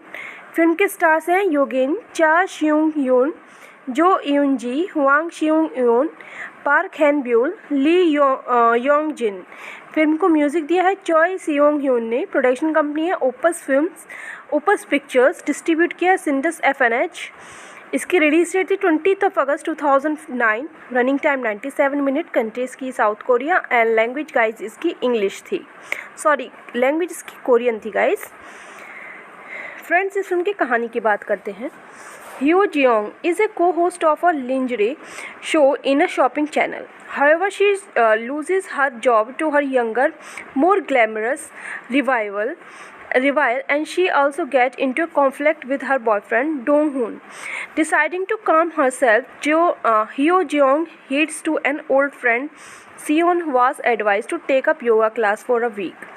फिल्म के स्टार्स हैं योगेन, चा श्यूंग योन, जो यून जी, हुआंग श्यूंग योन, पार्क हैन ब्यूल, ली योंग जिन। फिल्म को म्यूजिक दिया है चॉय सियोंग ह्यून ने। प्रोडक्शन कंपनी है opus films, opus pictures. Distribute किया है सिंडस FNH। इसकी रिलीज डेट थी 20 अगस्त 2009। Running time 97 minute. कंट्रीज की south Korea and language guys इसकी इंग्लिश थी। सॉरी, लैंग्वेज इसकी कोरियन थी गाइज। फ्रेंड्स, इस फिल्म की कहानी की बात करते हैं। Hyo Jeong is a co-host of a lingerie show in a shopping channel. However, she loses her job to her younger, more glamorous rival, and she also gets into a conflict with her boyfriend Dong Hoon. Deciding to calm herself, Hyo Jeong heads to an old friend Seon was advised to take up yoga class for a week.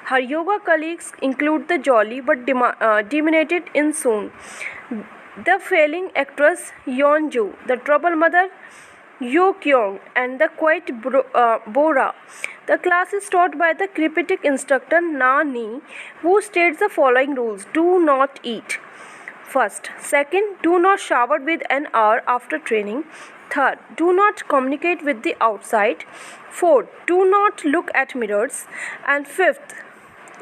Her yoga colleagues include the jolly but demented In Soon, the failing actress Yeon Joo, the trouble mother Yoo Kyung, and the quiet Bora. The class is taught by the cryptic instructor Na Ni, who states the following rules: do not eat. First. Second, do not shower with an hour after training. Third, do not communicate with the outside. Fourth, do not look at mirrors. And fifth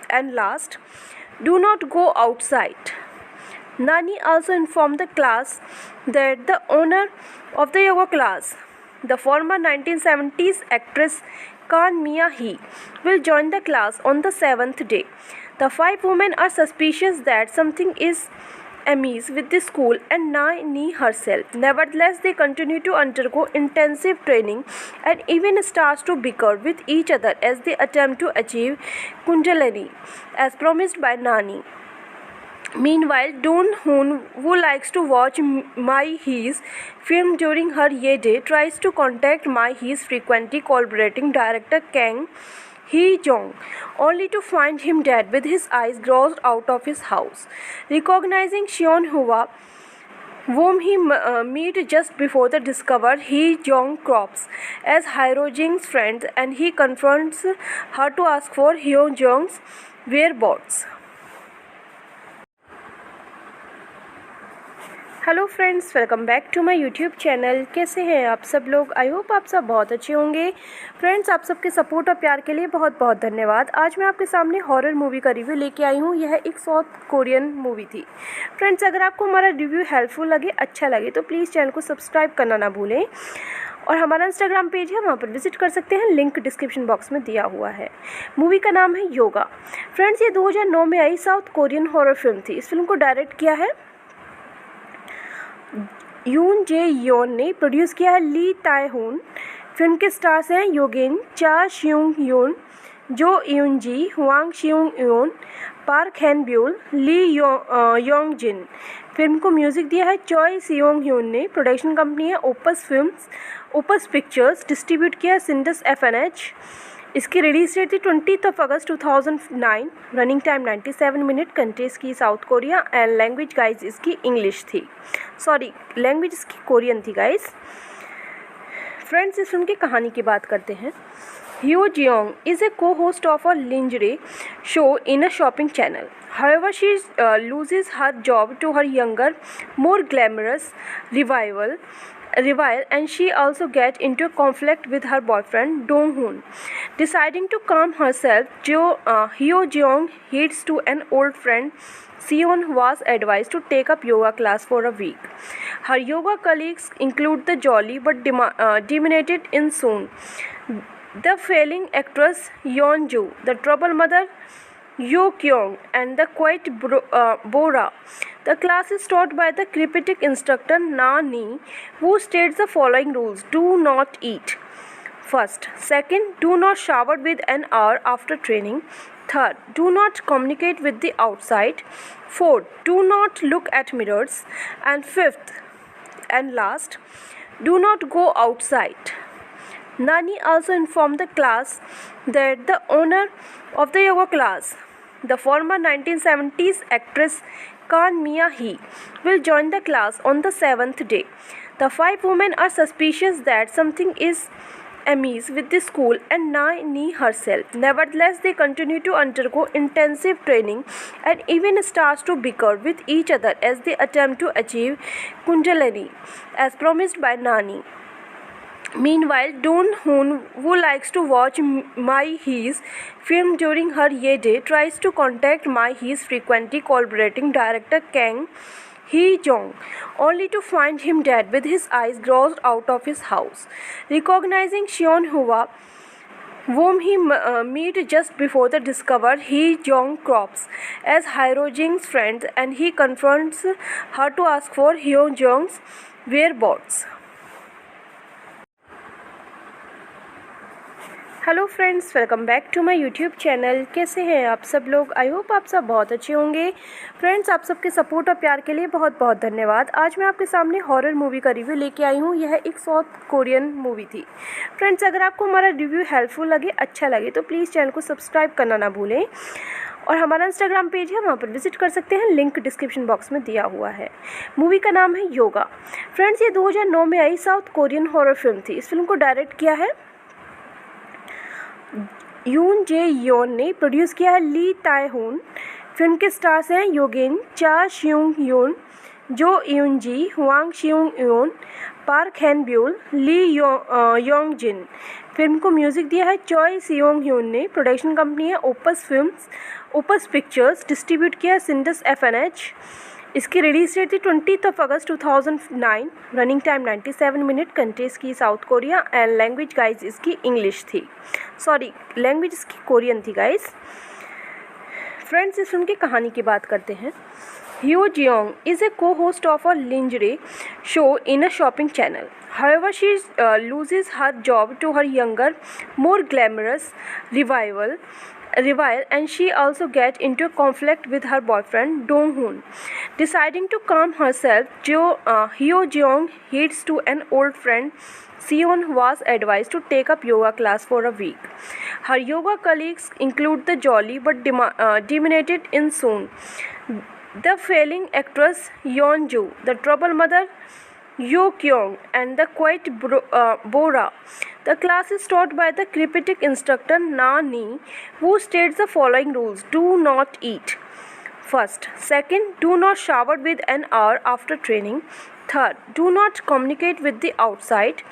and last, do not go outside. Nani also informed the class that the owner of the yoga class, the former 1970s actress Kan Mia Hee, will join the class on the 7th day. The 5 women are suspicious that something is amiss with the school and Nani herself. Nevertheless, they continue to undergo intensive training and even start to bicker with each other as they attempt to achieve Kundalini, as promised by Nani. Meanwhile, Dong Hoon, who likes to watch Mai Hee's film during her Ye Day, tries to contact Mai Hee's frequently collaborating director Kang Hee-jong, only to find him dead with his eyes gouged out of his house. Recognizing Seon Hwa, whom he meets just before the discover, Hee-jong crops as Hyo-jing's friend and he confronts her to ask for Hyo-jong's whereabouts. Hello friends, welcome back to my YouTube channel. कैसे हैं आप सब लोग? I hope आप सब बहुत अच्छे होंगे। फ्रेंड्स, आप सबके सपोर्ट और प्यार के लिए बहुत बहुत धन्यवाद। आज मैं आपके सामने हॉरर मूवी का रिव्यू लेके आई हूँ। यह एक साउथ कोरियन मूवी थी। फ्रेंड्स, अगर आपको हमारा रिव्यू हेल्पफुल लगे, अच्छा लगे तो प्लीज़ चैनल को सब्सक्राइब करना ना भूलें और हमारा इंस्टाग्राम पेज है, वहाँ पर विजिट कर सकते हैं। लिंक डिस्क्रिप्शन बॉक्स में दिया हुआ है। मूवी का नाम है योगा। फ्रेंड्स, ये 2009 में आई साउथ कोरियन हॉरर फिल्म थी। इस फिल्म को डायरेक्ट किया है यून जे योन ने, प्रोड्यूस किया है ली ताए होन। फिल्म के स्टार्स हैं योगेन, चा श्यूंग योन, जो यून जी, हुआंग श्यूंग योन, पार्क हैन ब्यूल, ली योंग जिन। फिल्म को म्यूजिक दिया है चॉय सियोंग ह्यून ने। प्रोडक्शन कंपनी है opus films, opus pictures. Distribute किया है सिंडस FNH। इसकी रिलीज डेट थी 20 अगस्त 2009। Running time 97 minute. कंट्रीज की south Korea and language guys इसकी इंग्लिश थी। सॉरी, लैंग्वेज इसकी कोरियन थी गाइज। फ्रेंड्स, इस फिल्म की कहानी की बात करते हैं। Hyo Jeong is a co-host of a lingerie show in a shopping channel. However, she loses her job to her younger, more glamorous rival, and she also gets into a conflict with her boyfriend Dong Hoon. Deciding to calm herself, Hyo Jeong heads to an old friend Seon was advised to take up yoga class for a week. Her yoga colleagues include the jolly but demented In Soon, the failing actress Yeon Joo, the trouble mother Yoo Kyung, and the quiet Bora. The class is taught by the cryptic instructor Na Ni, who states the following rules: do not eat. First. Second, do not shower with an hour after training. Third, do not communicate with the outside. Fourth, do not look at mirrors. And fifth and last, do not go outside. Nani also informed the class that the owner of the yoga class, the former 1970s actress Kan Mia Hee, will join the class on the 7th day. The 5 women are suspicious that something is amiss with the school and Nani herself. Nevertheless, they continue to undergo intensive training and even start to bicker with each other as they attempt to achieve Kundalini, as promised by Nani. Meanwhile, Dong Hoon, who likes to watch Mai Hee's film during her Ye Day, tries to contact Mai Hee's frequently collaborating director Kang Hee-jong, only to find him dead with his eyes gouged out of his house. Recognizing Seon Hwa, whom he met just before the discover Hee Jong crops as Hyojing's friend, and he confronts her to ask for Hyo Jong's whereabouts. Hello friends, welcome back to my YouTube channel. कैसे हैं आप सब लोग? I hope आप सब बहुत अच्छे होंगे। फ्रेंड्स, आप सबके सपोर्ट और प्यार के लिए बहुत बहुत धन्यवाद। आज मैं आपके सामने हॉरर मूवी का रिव्यू लेके आई हूँ। यह एक साउथ कोरियन मूवी थी। फ्रेंड्स, अगर आपको हमारा रिव्यू हेल्पफुल लगे, अच्छा लगे, तो प्लीज़ चैनल को सब्सक्राइब करना ना भूलें और हमारा इंस्टाग्राम पेज है, वहाँ पर विजिट कर सकते हैं। लिंक डिस्क्रिप्शन बॉक्स में दिया हुआ है। मूवी का नाम है योगा। फ्रेंड्स, ये 2009 में आई साउथ कोरियन हॉरर फिल्म थी। इस फिल्म को डायरेक्ट किया है यून जे योन ने, प्रोड्यूस किया है ली ताए होन। फिल्म के स्टार्स हैं योगेन, चा श्यूंग योन, जो यून जी, हुआंग श्यूंग योन, पार्क हैन ब्यूल, ली योंग जिन। फिल्म को म्यूजिक दिया है चॉय सियोंग ह्यून ने। प्रोडक्शन कंपनी है opus films, opus pictures. Distribute किया है सिंडस FNH। इसकी रिलीज डेट थी 20 अगस्त 2009। Running time 97 minute. कंट्रीज की south Korea and language guys इसकी इंग्लिश थी। सॉरी, लैंग्वेज इसकी कोरियन थी गाइज। फ्रेंड्स, इस फिल्म की कहानी की बात करते हैं। Hyo Jeong is a co-host of a lingerie show in a shopping channel. However, she loses her job to her younger, more glamorous rival, and she also gets into a conflict with her boyfriend Dong Hoon. Deciding to calm herself, Hyo Jeong heads to an old friend Seon was advised to take up yoga class for a week. Her yoga colleagues include the jolly but demented In Soon, the failing actress Yeon Joo, the trouble mother Yoo Kyung, and the quiet Bora. The class is taught by the cryptic instructor Na Ni, who states the following rules: do not eat. First. Second, do not shower with an hour after training. Third, do not communicate with the outside.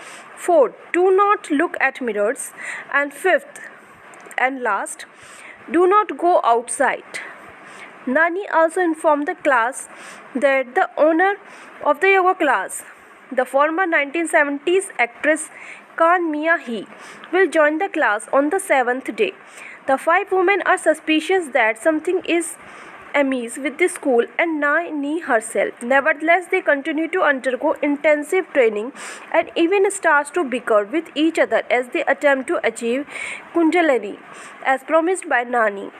Fourth, do not look at mirrors. And fifth and last, do not go outside. Nani also informed the class that the owner of the yoga class, the former 1970s actress Kan Mia Hee, will join the class on the 7th day. The 5 women are suspicious that something is amiss with the school and Nani herself. Nevertheless, they continue to undergo intensive training and even start to bicker with each other as they attempt to achieve Kundalini, as promised by Nani.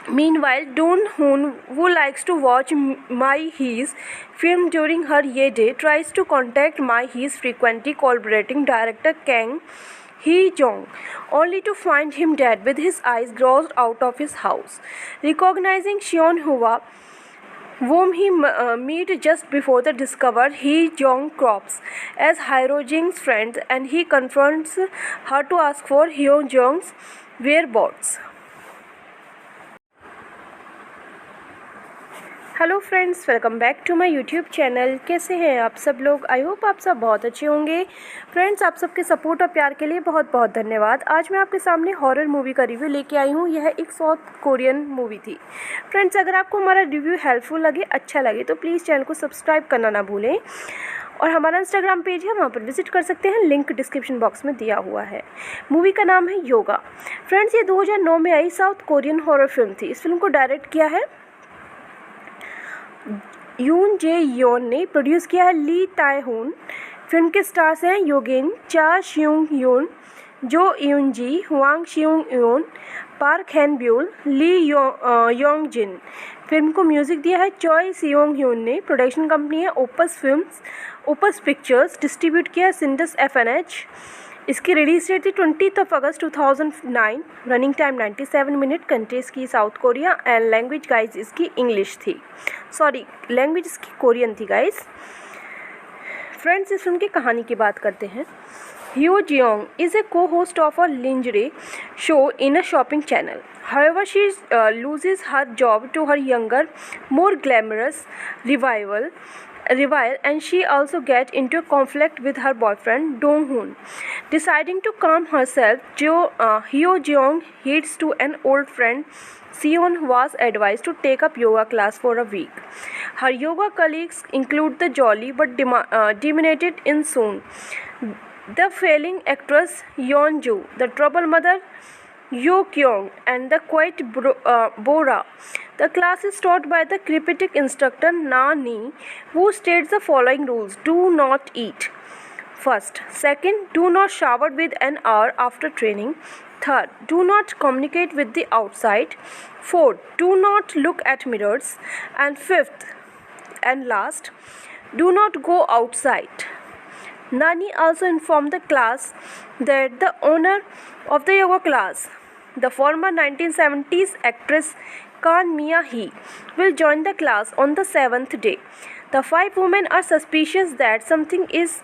Meanwhile, Dong Hoon, who likes to watch Mai Hee's film during her Ye Day, tries to contact Mai Hee's frequently collaborating director Kang Hee Jong, only to find him dead with his eyes gouged out of his house. Recognizing Seon Hwa, whom he met just before the discover Hee Jong crops as Hyojing's friend, and he confronts her to ask for Hyo Jong's whereabouts. Hello friends, welcome back to my YouTube channel. कैसे हैं आप सब लोग? I hope आप सब बहुत अच्छे होंगे। फ्रेंड्स, आप सबके सपोर्ट और प्यार के लिए बहुत बहुत धन्यवाद। आज मैं आपके सामने हॉरर मूवी का रिव्यू लेके आई हूँ। यह एक साउथ कोरियन मूवी थी। फ्रेंड्स, अगर आपको हमारा रिव्यू हेल्पफुल लगे, अच्छा लगे, तो प्लीज़ चैनल को सब्सक्राइब करना ना भूलें और हमारा इंस्टाग्राम पेज है, वहाँ पर विजिट कर सकते हैं। लिंक डिस्क्रिप्शन बॉक्स में दिया हुआ है। मूवी का नाम है योगा। फ्रेंड्स, ये 2009 में आई साउथ कोरियन हॉरर फिल्म थी। इस फिल्म को डायरेक्ट किया है यून जे योन ने। प्रोड्यूस किया है ली ताए होन। फिल्म के स्टार्स हैं योगेन, चा श्यूंग योन, जो यून जी, हुआंग श्यूंग योन, पार्क हैन ब्यूल, ली योंग जिन। फिल्म को म्यूजिक दिया है चॉय सियोंग ह्यून ने। प्रोडक्शन कंपनी है opus films, opus pictures. Distribute किया है सिंडस FNH। इसकी रिलीज डेट थी 20 अगस्त 2009। Running time 97 minute. कंट्रीज की south Korea and language guys इसकी इंग्लिश थी। सॉरी, लैंग्वेज इसकी कोरियन थी गाइज। फ्रेंड्स, इस फिल्म की कहानी की बात करते हैं। Hyo Jeong is a co-host of a lingerie show in a shopping channel. However, she loses her job to her younger, more glamorous rival, and she also gets into a conflict with her boyfriend Dong Hoon. Deciding to calm herself, Hyo Jeong heads to an old friend Seon was advised to take up yoga class for a week. Her yoga colleagues include the jolly but demented In Soon, the failing actress Yeon Joo, the trouble mother Yoo Kyung, and the quiet Bora. The class is taught by the critic instructor Na Ni, who states the following rules: do not eat. First. Second, do not shower with an hour after training. Third, do not communicate with the outside. Fourth, do not look at mirrors. And fifth and last, do not go outside. Nani also informed the class that the owner of the yoga class, the former 1970s actress Kan Mia Hee, will join the class on the 7th day. The 5 women are suspicious that something is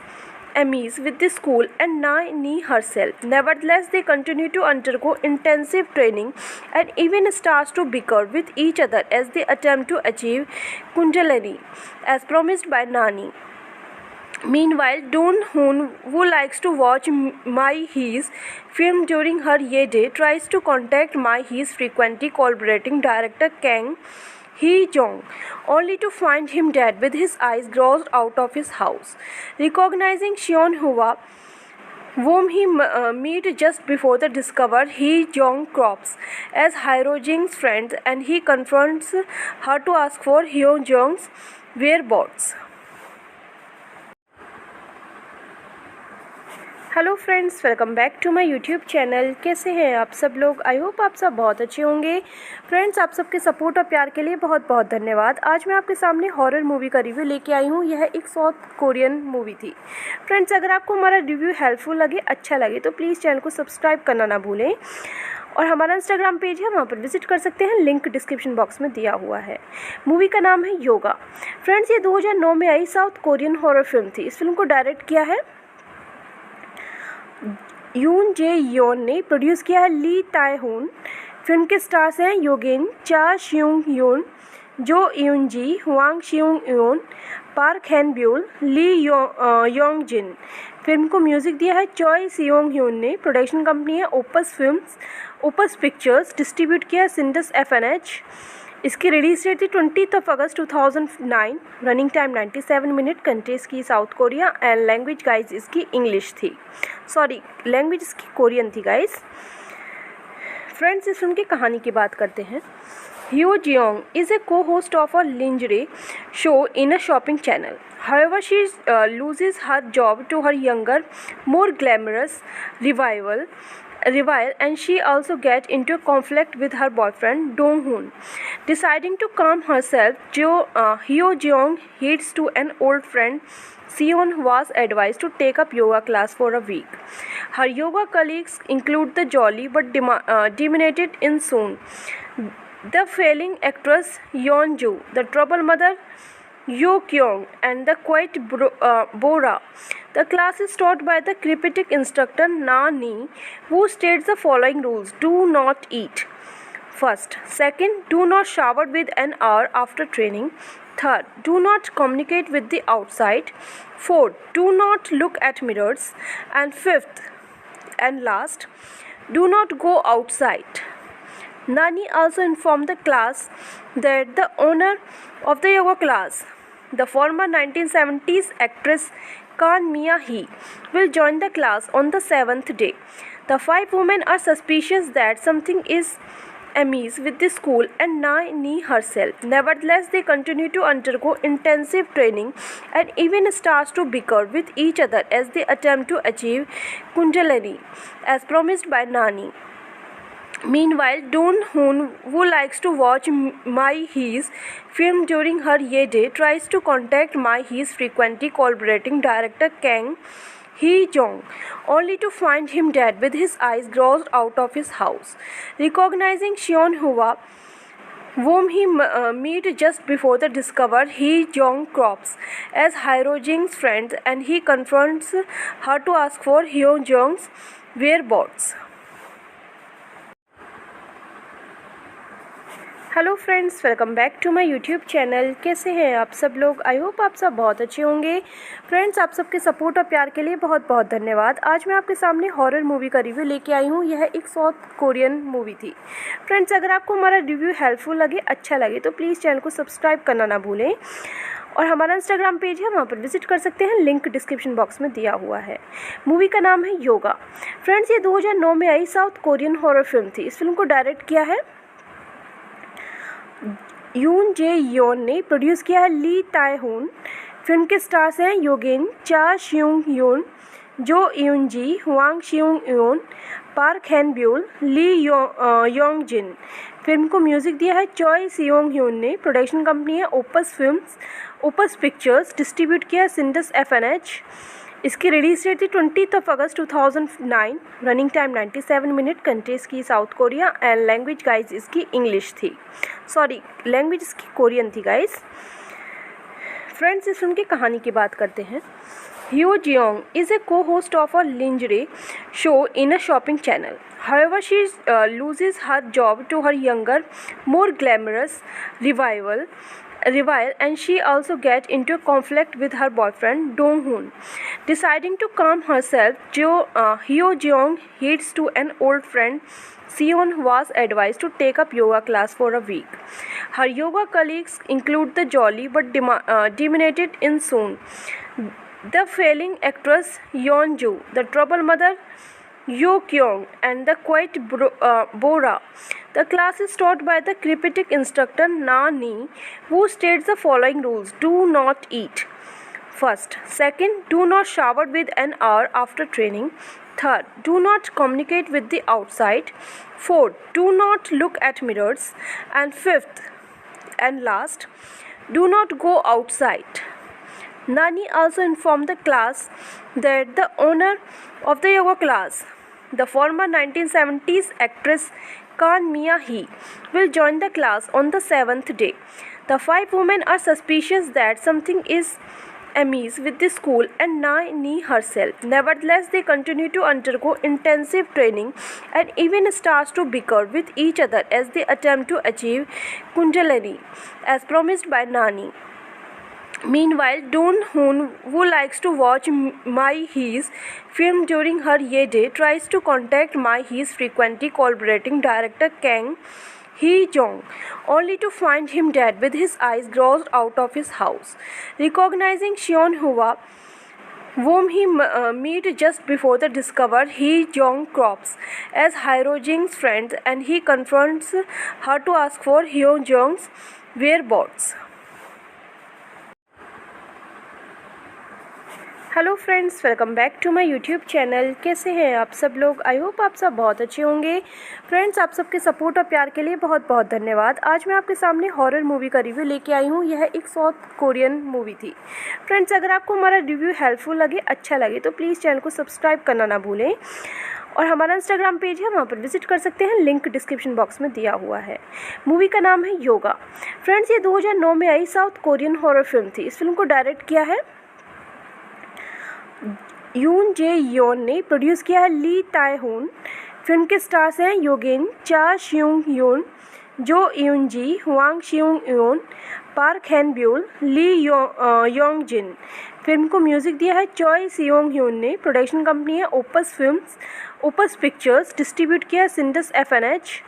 amiss with the school and Nani herself. Nevertheless, they continue to undergo intensive training and even start to bicker with each other as they attempt to achieve Kundalini, as promised by Nani. Meanwhile, Doon Hoon, who likes to watch Mai Hee's film during her Ye Day, tries to contact Mai Hee's frequently collaborating director Kang Hee-jong, only to find him dead with his eyes gouged out of his house. Recognizing Seon Hwa, whom he meets just before the discover, Hee-jong crops as Hyojing's friend and he confronts her to ask for Hyojong's whereabouts. Hello friends, welcome back to my YouTube channel. कैसे हैं आप सब लोग? I hope आप सब बहुत अच्छे होंगे। फ्रेंड्स, आप सबके सपोर्ट और प्यार के लिए बहुत बहुत धन्यवाद। आज मैं आपके सामने हॉरर मूवी का रिव्यू लेके आई हूँ। यह एक साउथ कोरियन मूवी थी। फ्रेंड्स, अगर आपको हमारा रिव्यू हेल्पफुल लगे, अच्छा लगे तो प्लीज़ चैनल को सब्सक्राइब करना ना भूलें और हमारा इंस्टाग्राम पेज है, वहाँ पर विजिट कर सकते हैं। लिंक डिस्क्रिप्शन बॉक्स में दिया हुआ है। मूवी का नाम है योगा। फ्रेंड्स, ये 2009 में आई साउथ कोरियन हॉरर फिल्म थी। इस फिल्म को डायरेक्ट किया है यून जे योन ने, प्रोड्यूस किया है ली ताए होन। फिल्म के स्टार्स हैं योगेन, चा श्यूंग योन, जो यून जी, हुआंग श्यूंग योन, पार्क हैन ब्यूल, ली योंग जिन। फिल्म को म्यूजिक दिया है चॉय सियोंग ह्यून ने। प्रोडक्शन कंपनी है opus films, opus pictures. Distribute किया है सिंडस FNH। इसकी रिलीज डेट थी 20 अगस्त 2009। Running time 97 minute. कंट्रीज की south Korea and language guys इसकी इंग्लिश थी। सॉरी, लैंग्वेज इसकी कोरियन थी गाइज। फ्रेंड्स, इस फिल्म की कहानी की बात करते हैं। Hyo Jeong is a co-host of a lingerie show in a shopping channel. However, she loses her job to her younger, more glamorous rival, and she also gets into a conflict with her boyfriend Dong Hoon. Deciding to calm herself, Hyo Jeong heads to an old friend Seon was advised to take up yoga class for a week. Her yoga colleagues include the jolly but dominated in Soon, the failing actress Yeon Joo, the trouble mother Yoo Kyung, and the quiet Bora. The class is taught by the critic instructor Na Ni, who states the following rules: do not eat. First. Second, do not shower with an hour after training. Third, do not communicate with the outside. Fourth, do not look at mirrors. And fifth and last, do not go outside. Nani also informed the class that the owner of the yoga class, the former 1970s actress Kan Mia Hee, will join the class on the 7th day. The 5 women are suspicious that something is amiss with the school and Nani herself. Nevertheless, they continue to undergo intensive training and even start to bicker with each other as they attempt to achieve Kundalini, as promised by Nani. Meanwhile, Doon Hoon, who likes to watch Mai Hee's film during her Ye Day, tries to contact Mai Hee's frequently collaborating director Kang Hee-jong, only to find him dead with his eyes gouged out of his house. Recognizing Seon Hwa, whom he meets just before the discover, Hee-jong crops as Hyojing's friend and he confronts her to ask for Hyojong's whereabouts. Hello friends, welcome back to my YouTube channel. कैसे हैं आप सब लोग? I hope आप सब बहुत अच्छे होंगे। फ्रेंड्स, आप सबके सपोर्ट और प्यार के लिए बहुत बहुत धन्यवाद। आज मैं आपके सामने हॉरर मूवी का रिव्यू लेके आई हूँ। यह एक साउथ कोरियन मूवी थी। फ्रेंड्स, अगर आपको हमारा रिव्यू हेल्पफुल लगे, अच्छा लगे तो प्लीज़ चैनल को सब्सक्राइब करना ना भूलें और हमारा इंस्टाग्राम पेज है, वहाँ पर विजिट कर सकते हैं, लिंक डिस्क्रिप्शन बॉक्स में दिया हुआ है। मूवी का नाम है योगा। फ्रेंड्स, ये 2009 में आई साउथ कोरियन हॉरर फिल्म थी। इस फिल्म को डायरेक्ट किया है यून जे योन ने, प्रोड्यूस किया है ली ताए होन। फिल्म के स्टार्स हैं योगिन, चा श्यूंग यून, जो यून जी, हुआंग शियोंग यून, पार्क हैन ब्यूल, ली योंग जिन। फिल्म को म्यूजिक दिया है चॉय सियोंग ह्यून ने। प्रोडक्शन कंपनी है opus films, opus pictures. Distribute किया है सिंडस FNH। इसकी रिलीज डेट थी 20 अगस्त 2009। Running time 97 minute. कंट्रीज की south Korea and language guys इसकी इंग्लिश थी, सॉरी लैंग्वेज इसकी कोरियन थी गाइज। फ्रेंड्स, इस फिल्म की कहानी की बात करते हैं। Hyo Jeong is a co-host of a lingerie show in a shopping channel. However, she loses her job to her younger, more glamorous rival, and she also gets into a conflict with her boyfriend Dong-hoon. Deciding to calm herself, Hyo Jeong heads to an old friend Seon was advised to take up yoga class for a week. Her yoga colleagues include the jolly but demented Insoon, the failing actress Yeonju, the trouble mother Yoo Kyung, and the quiet Bora. The class is taught by the cryptic instructor Na Ni, who states the following rules: do not eat first. Second, do not shower with an hour after training. Third, do not communicate with the outside. Fourth, do not look at mirrors. And fifth and last, do not go outside. Nani also informed the class that the owner of the yoga class, the former 1970s actress Kan Mia-hee, will join the class on the 7th day. The 5 women are suspicious that something is amiss with the school and Nani herself. Nevertheless, they continue to undergo intensive training and even start to bicker with each other as they attempt to achieve Kundalini as promised by Nani. Meanwhile, Dong-hoon, who likes to watch Mi-hee's film during her day, tries to contact Mi-hee's frequently collaborating director Kang Hee-jong, only to find him dead with his eyes gouged out of his house. Recognizing Seon-hwa, whom he meets just before the discover, Hee-jong crops as Hyo-jing's friend, and he confronts her to ask for Hyo-jong's whereabouts. Hello friends, welcome back to my YouTube channel. कैसे हैं आप सब लोग? I hope आप सब बहुत अच्छे होंगे। फ्रेंड्स, आप सबके सपोर्ट और प्यार के लिए बहुत बहुत धन्यवाद। आज मैं आपके सामने हॉरर मूवी का रिव्यू लेके आई हूँ। यह एक साउथ कोरियन मूवी थी। फ्रेंड्स, अगर आपको हमारा रिव्यू हेल्पफुल लगे, अच्छा लगे, तो प्लीज़ चैनल को सब्सक्राइब करना ना भूलें और हमारा इंस्टाग्राम पेज है, वहाँ पर विजिट कर सकते हैं, लिंक डिस्क्रिप्शन बॉक्स में दिया हुआ है। मूवी का नाम है योगा। फ्रेंड्स, ये 2009 में आई साउथ कोरियन हॉरर फिल्म थी। इस फिल्म को डायरेक्ट किया है यून जे योन ने, प्रोड्यूस किया है ली ताए होन। फिल्म के स्टार्स हैं योगिन, चा श्यूंग यून, जो यून जी, हुआंग शियोंग यून, पार्क हैन ब्यूल, ली योंग जिन। फिल्म को म्यूजिक दिया है चॉय सियोंग ह्यून ने। प्रोडक्शन कंपनी है opus films, opus pictures. Distribute किया है सिंडस FNH।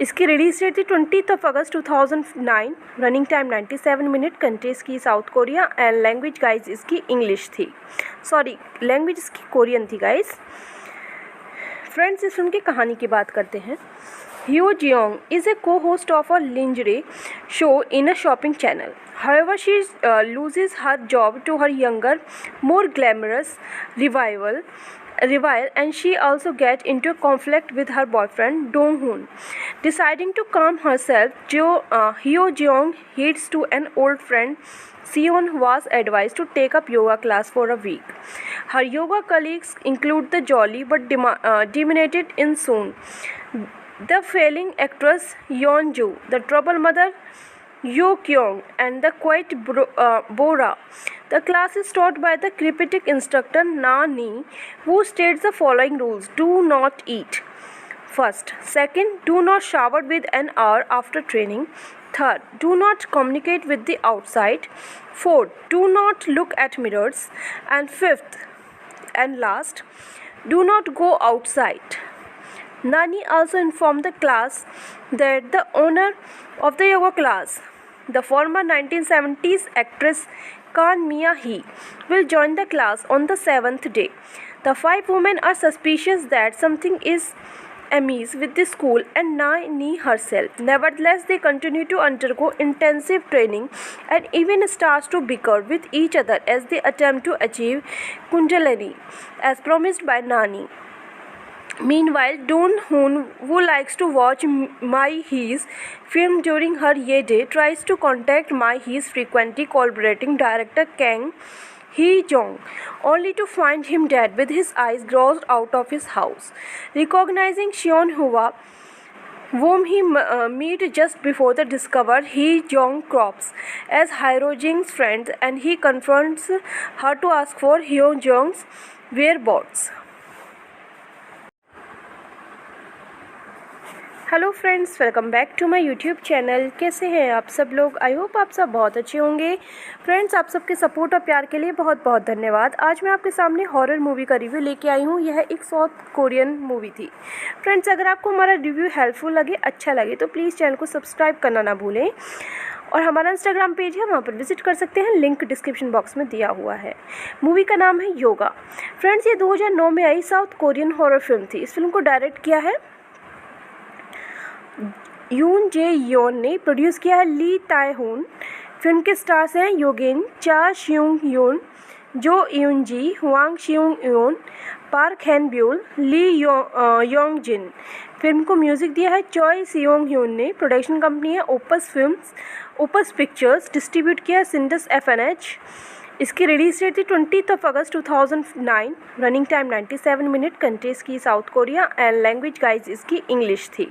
इसकी रिलीज डेट थी 20 अगस्त 2009। Running time 97 minute. कंट्रीज की south Korea and language guys इसकी इंग्लिश थी, सॉरी लैंग्वेज इसकी कोरियन थी गाइज। फ्रेंड्स, इस फिल्म की कहानी की बात करते हैं। Hyo Jeong is a co-host of a lingerie show in a shopping channel. However, she loses her job to her younger, more glamorous rival, and she also gets into a conflict with her boyfriend Dong-hoon. Deciding to calm herself, Hyo Jeong heads to an old friend Seon was advised to take up yoga class for a week. Her yoga colleagues include the jolly but demented Insoon, the failing actress Yeonju, the trouble mother Yoo Kyung, and the quiet Bora. The class is taught by the cryptic instructor Na Ni, who states the following rules: do not eat first. Second, do not shower with an hour after training. Third, do not communicate with the outside. Fourth, do not look at mirrors. And fifth and last, do not go outside. Nani also informed the class that the owner of the yoga class, The former 1970s actress Kan Mia Hee will join the class on the seventh day. The five women are suspicious that something is amiss with the school and Nani herself. Nevertheless, they continue to undergo intensive training and even start to bicker with each other as they attempt to achieve Kundalini, as promised by Nani. Meanwhile, Doon Hoon, who likes to watch Mai Hee's film during her Ye Day, tries to contact Mai Hee's frequently collaborating director Kang Hee-jong, only to find him dead with his eyes gouged out of his house. Recognizing Seon Hwa, whom he meets just before the discover, Hee-jong crops as Hyo-jing's friend and he confronts her to ask for Hyo-jong's whereabouts. Hello friends, welcome back to my YouTube channel. कैसे हैं आप सब लोग? I hope आप सब बहुत अच्छे होंगे। फ्रेंड्स, आप सबके सपोर्ट और प्यार के लिए बहुत बहुत धन्यवाद। आज मैं आपके सामने हॉरर मूवी का रिव्यू लेके आई हूँ। यह एक साउथ कोरियन मूवी थी। फ्रेंड्स, अगर आपको हमारा रिव्यू हेल्पफुल लगे, अच्छा लगे तो प्लीज़ चैनल को सब्सक्राइब करना ना भूलें और हमारा इंस्टाग्राम पेज है, वहाँ पर विजिट कर सकते हैं। लिंक डिस्क्रिप्शन बॉक्स में दिया हुआ है। मूवी का नाम है योगा। फ्रेंड्स, ये 2009 में आई साउथ कोरियन हॉरर फिल्म थी। इस फिल्म को डायरेक्ट किया है यून जे योन ने, प्रोड्यूस किया है ली ताए होन। फिल्म के स्टार्स हैं योगेन, चा श्यूंग योन, जो यून जी, हुआंग श्यूंग योन, पार्क हैन ब्यूल, ली योंग जिन। फिल्म को म्यूजिक दिया है चॉय सियोंग ह्यून ने। प्रोडक्शन कंपनी है opus films, opus pictures. Distribute किया है सिंडस FNH। इसकी रिलीज डेट थी 20 अगस्त 2009। Running time 97 minute. कंट्रीज की south Korea and language guys इसकी इंग्लिश थी।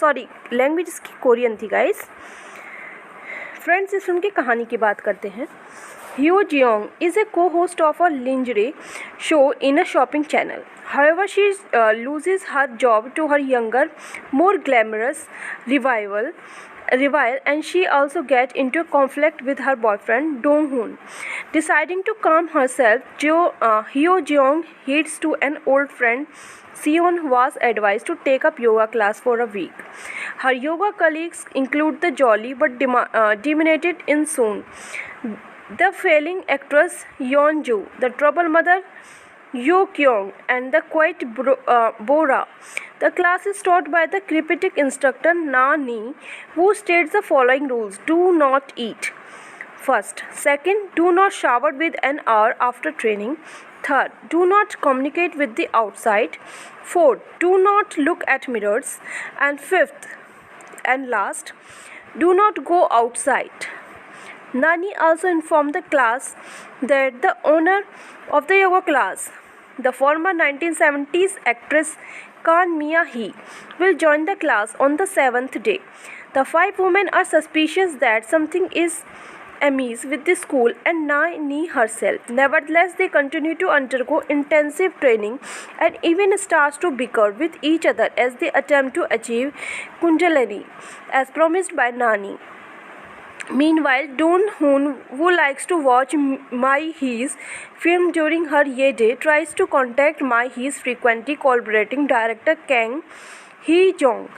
सॉरी, लैंग्वेज इसकी कोरियन थी गाइज। फ्रेंड्स, इस फिल्म की कहानी की बात करते हैं। Hyo Jeong is a co-host of a lingerie show in a shopping channel. However, she loses her job to her younger, more glamorous rival, and she also gets into a conflict with her boyfriend Dong Hoon. Deciding to calm herself, Hyo Jeong heads to an old friend Seon was advised to take up yoga class for a week. Her yoga colleagues include the jolly but dominated in Soon, the failing actress Yeon Joo, the trouble mother Yoo Kyung, and the quiet Bora. The class is taught by the cryptic instructor Na Ni, who states the following rules: do not eat first. Second, do not shower with an hour after training. Third, do not communicate with the outside. Fourth, do not look at mirrors. And fifth and last, do not go outside. Nani also informed the class that the owner of the yoga class, the former 1970s actress Kan Mia Hee, will join the class on the seventh day. The five women are suspicious that something is amiss with the school and Nani herself. Nevertheless, they continue to undergo intensive training and even start to bicker with each other as they attempt to achieve Kundalini, as promised by Nani. Meanwhile, Doon Hoon, who likes to watch Mai Hee's film during her Ye Day, tries to contact Mai Hee's frequently collaborating director Kang Hee-jong,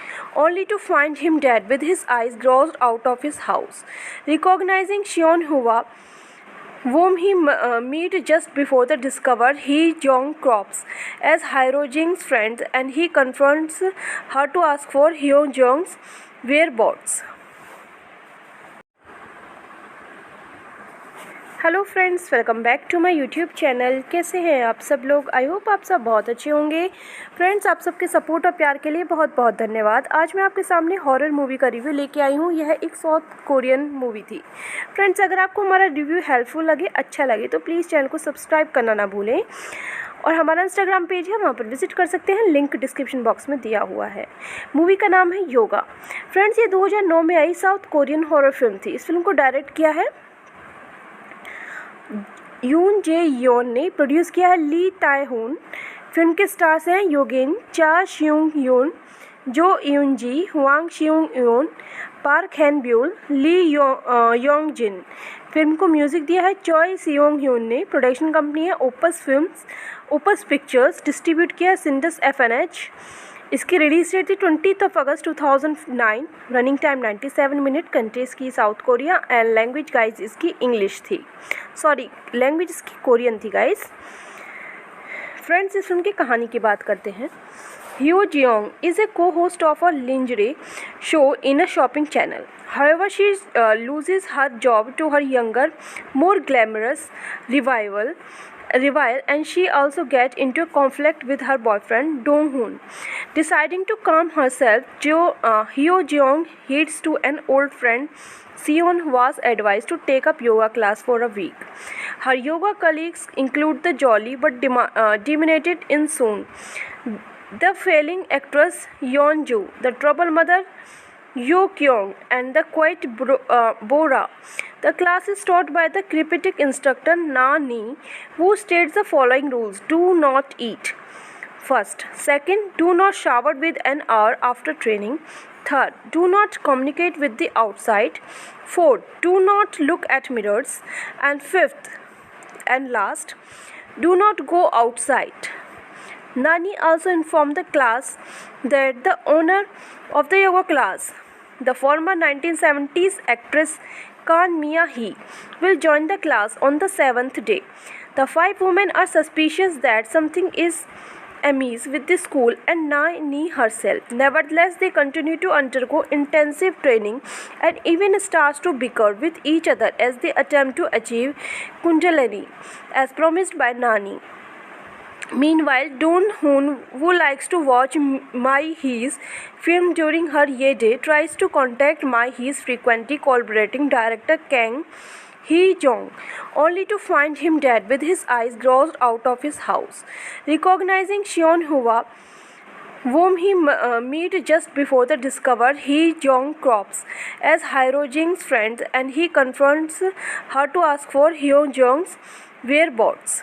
only to find him dead with his eyes gouged out of his house. Recognizing Seon Hwa, whom he meets just before the discover, Hee-jong crops as Hyo-jing's friend and he confronts her to ask for Hyo-jong's whereabouts. Hello friends, welcome back to my YouTube channel. कैसे हैं आप सब लोग? I hope आप सब बहुत अच्छे होंगे। फ्रेंड्स, आप सबके सपोर्ट और प्यार के लिए बहुत बहुत धन्यवाद। आज मैं आपके सामने हॉरर मूवी का रिव्यू लेके आई हूँ। यह एक साउथ कोरियन मूवी थी। फ्रेंड्स, अगर आपको हमारा रिव्यू हेल्पफुल लगे, अच्छा लगे तो प्लीज़ चैनल को सब्सक्राइब करना ना भूलें और हमारा इंस्टाग्राम पेज है, वहाँ पर विजिट कर सकते हैं। लिंक डिस्क्रिप्शन बॉक्स में दिया हुआ है। मूवी का नाम है योगा। फ्रेंड्स, ये 2009 में आई साउथ कोरियन हॉरर फिल्म थी। इस फिल्म को डायरेक्ट किया है यून जे योन ने। प्रोड्यूस किया है ली ताए होन। फिल्म के स्टार्स हैं योगेन, चा श्यूंग योन, जो यून जी, हुआंग श्यूंग योन, पार्क हैन ब्यूल, ली योंग जिन। फिल्म को म्यूजिक दिया है चॉय सियोंग ह्यून ने। प्रोडक्शन कंपनी है opus films, opus pictures. Distribute किया है सिंडस FNH। इसकी रिलीज डेट थी 20 अगस्त 2009, रनिंग टाइम 97 मिनट, कंट्री इसकी south Korea and language guys इसकी इंग्लिश थी, सॉरी लैंग्वेज इसकी कोरियन थी गाइज। फ्रेंड्स, इस फिल्म की कहानी की बात करते हैं। Hyo Jeong is a co-host of a lingerie show in a shopping channel. However, she loses her job to her younger, more glamorous rival, and she also gets into a conflict with her boyfriend Dong Hoon. Deciding to calm herself, Hyo Jeong heads to an old friend Seon was advised to take up yoga class for a week. Her yoga colleagues include the jolly but demented In Soon, the failing actress Yeon Joo, the trouble mother Yoo Kyung, and the quiet Bora. The class is taught by the cryptic instructor Na Ni, who states the following rules: do not eat. First. Second, do not shower with an hour after training. Third, do not communicate with the outside. Fourth, do not look at mirrors. And fifth and last, do not go outside. Nani also informed the class that the owner of the yoga class, the former 1970s actress Kan Mia Hee, will join the class on the 7th day. The 5 women are suspicious that something is amiss with the school and Nani herself. Nevertheless, they continue to undergo intensive training and even start to bicker with each other as they attempt to achieve Kundalini, as promised by Nani. Meanwhile, Dong Hoon, who likes to watch Mai Hee's film during her Ye Day, tries to contact Mai Hee's frequently collaborating director Kang Hee-jong, only to find him dead with his eyes gouged out of his house. Recognizing Seon Hwa, whom he meets just before the discover, Hee-jong crops as Hyo-jing's friend and he confronts her to ask for Hyo-jong's whereabouts.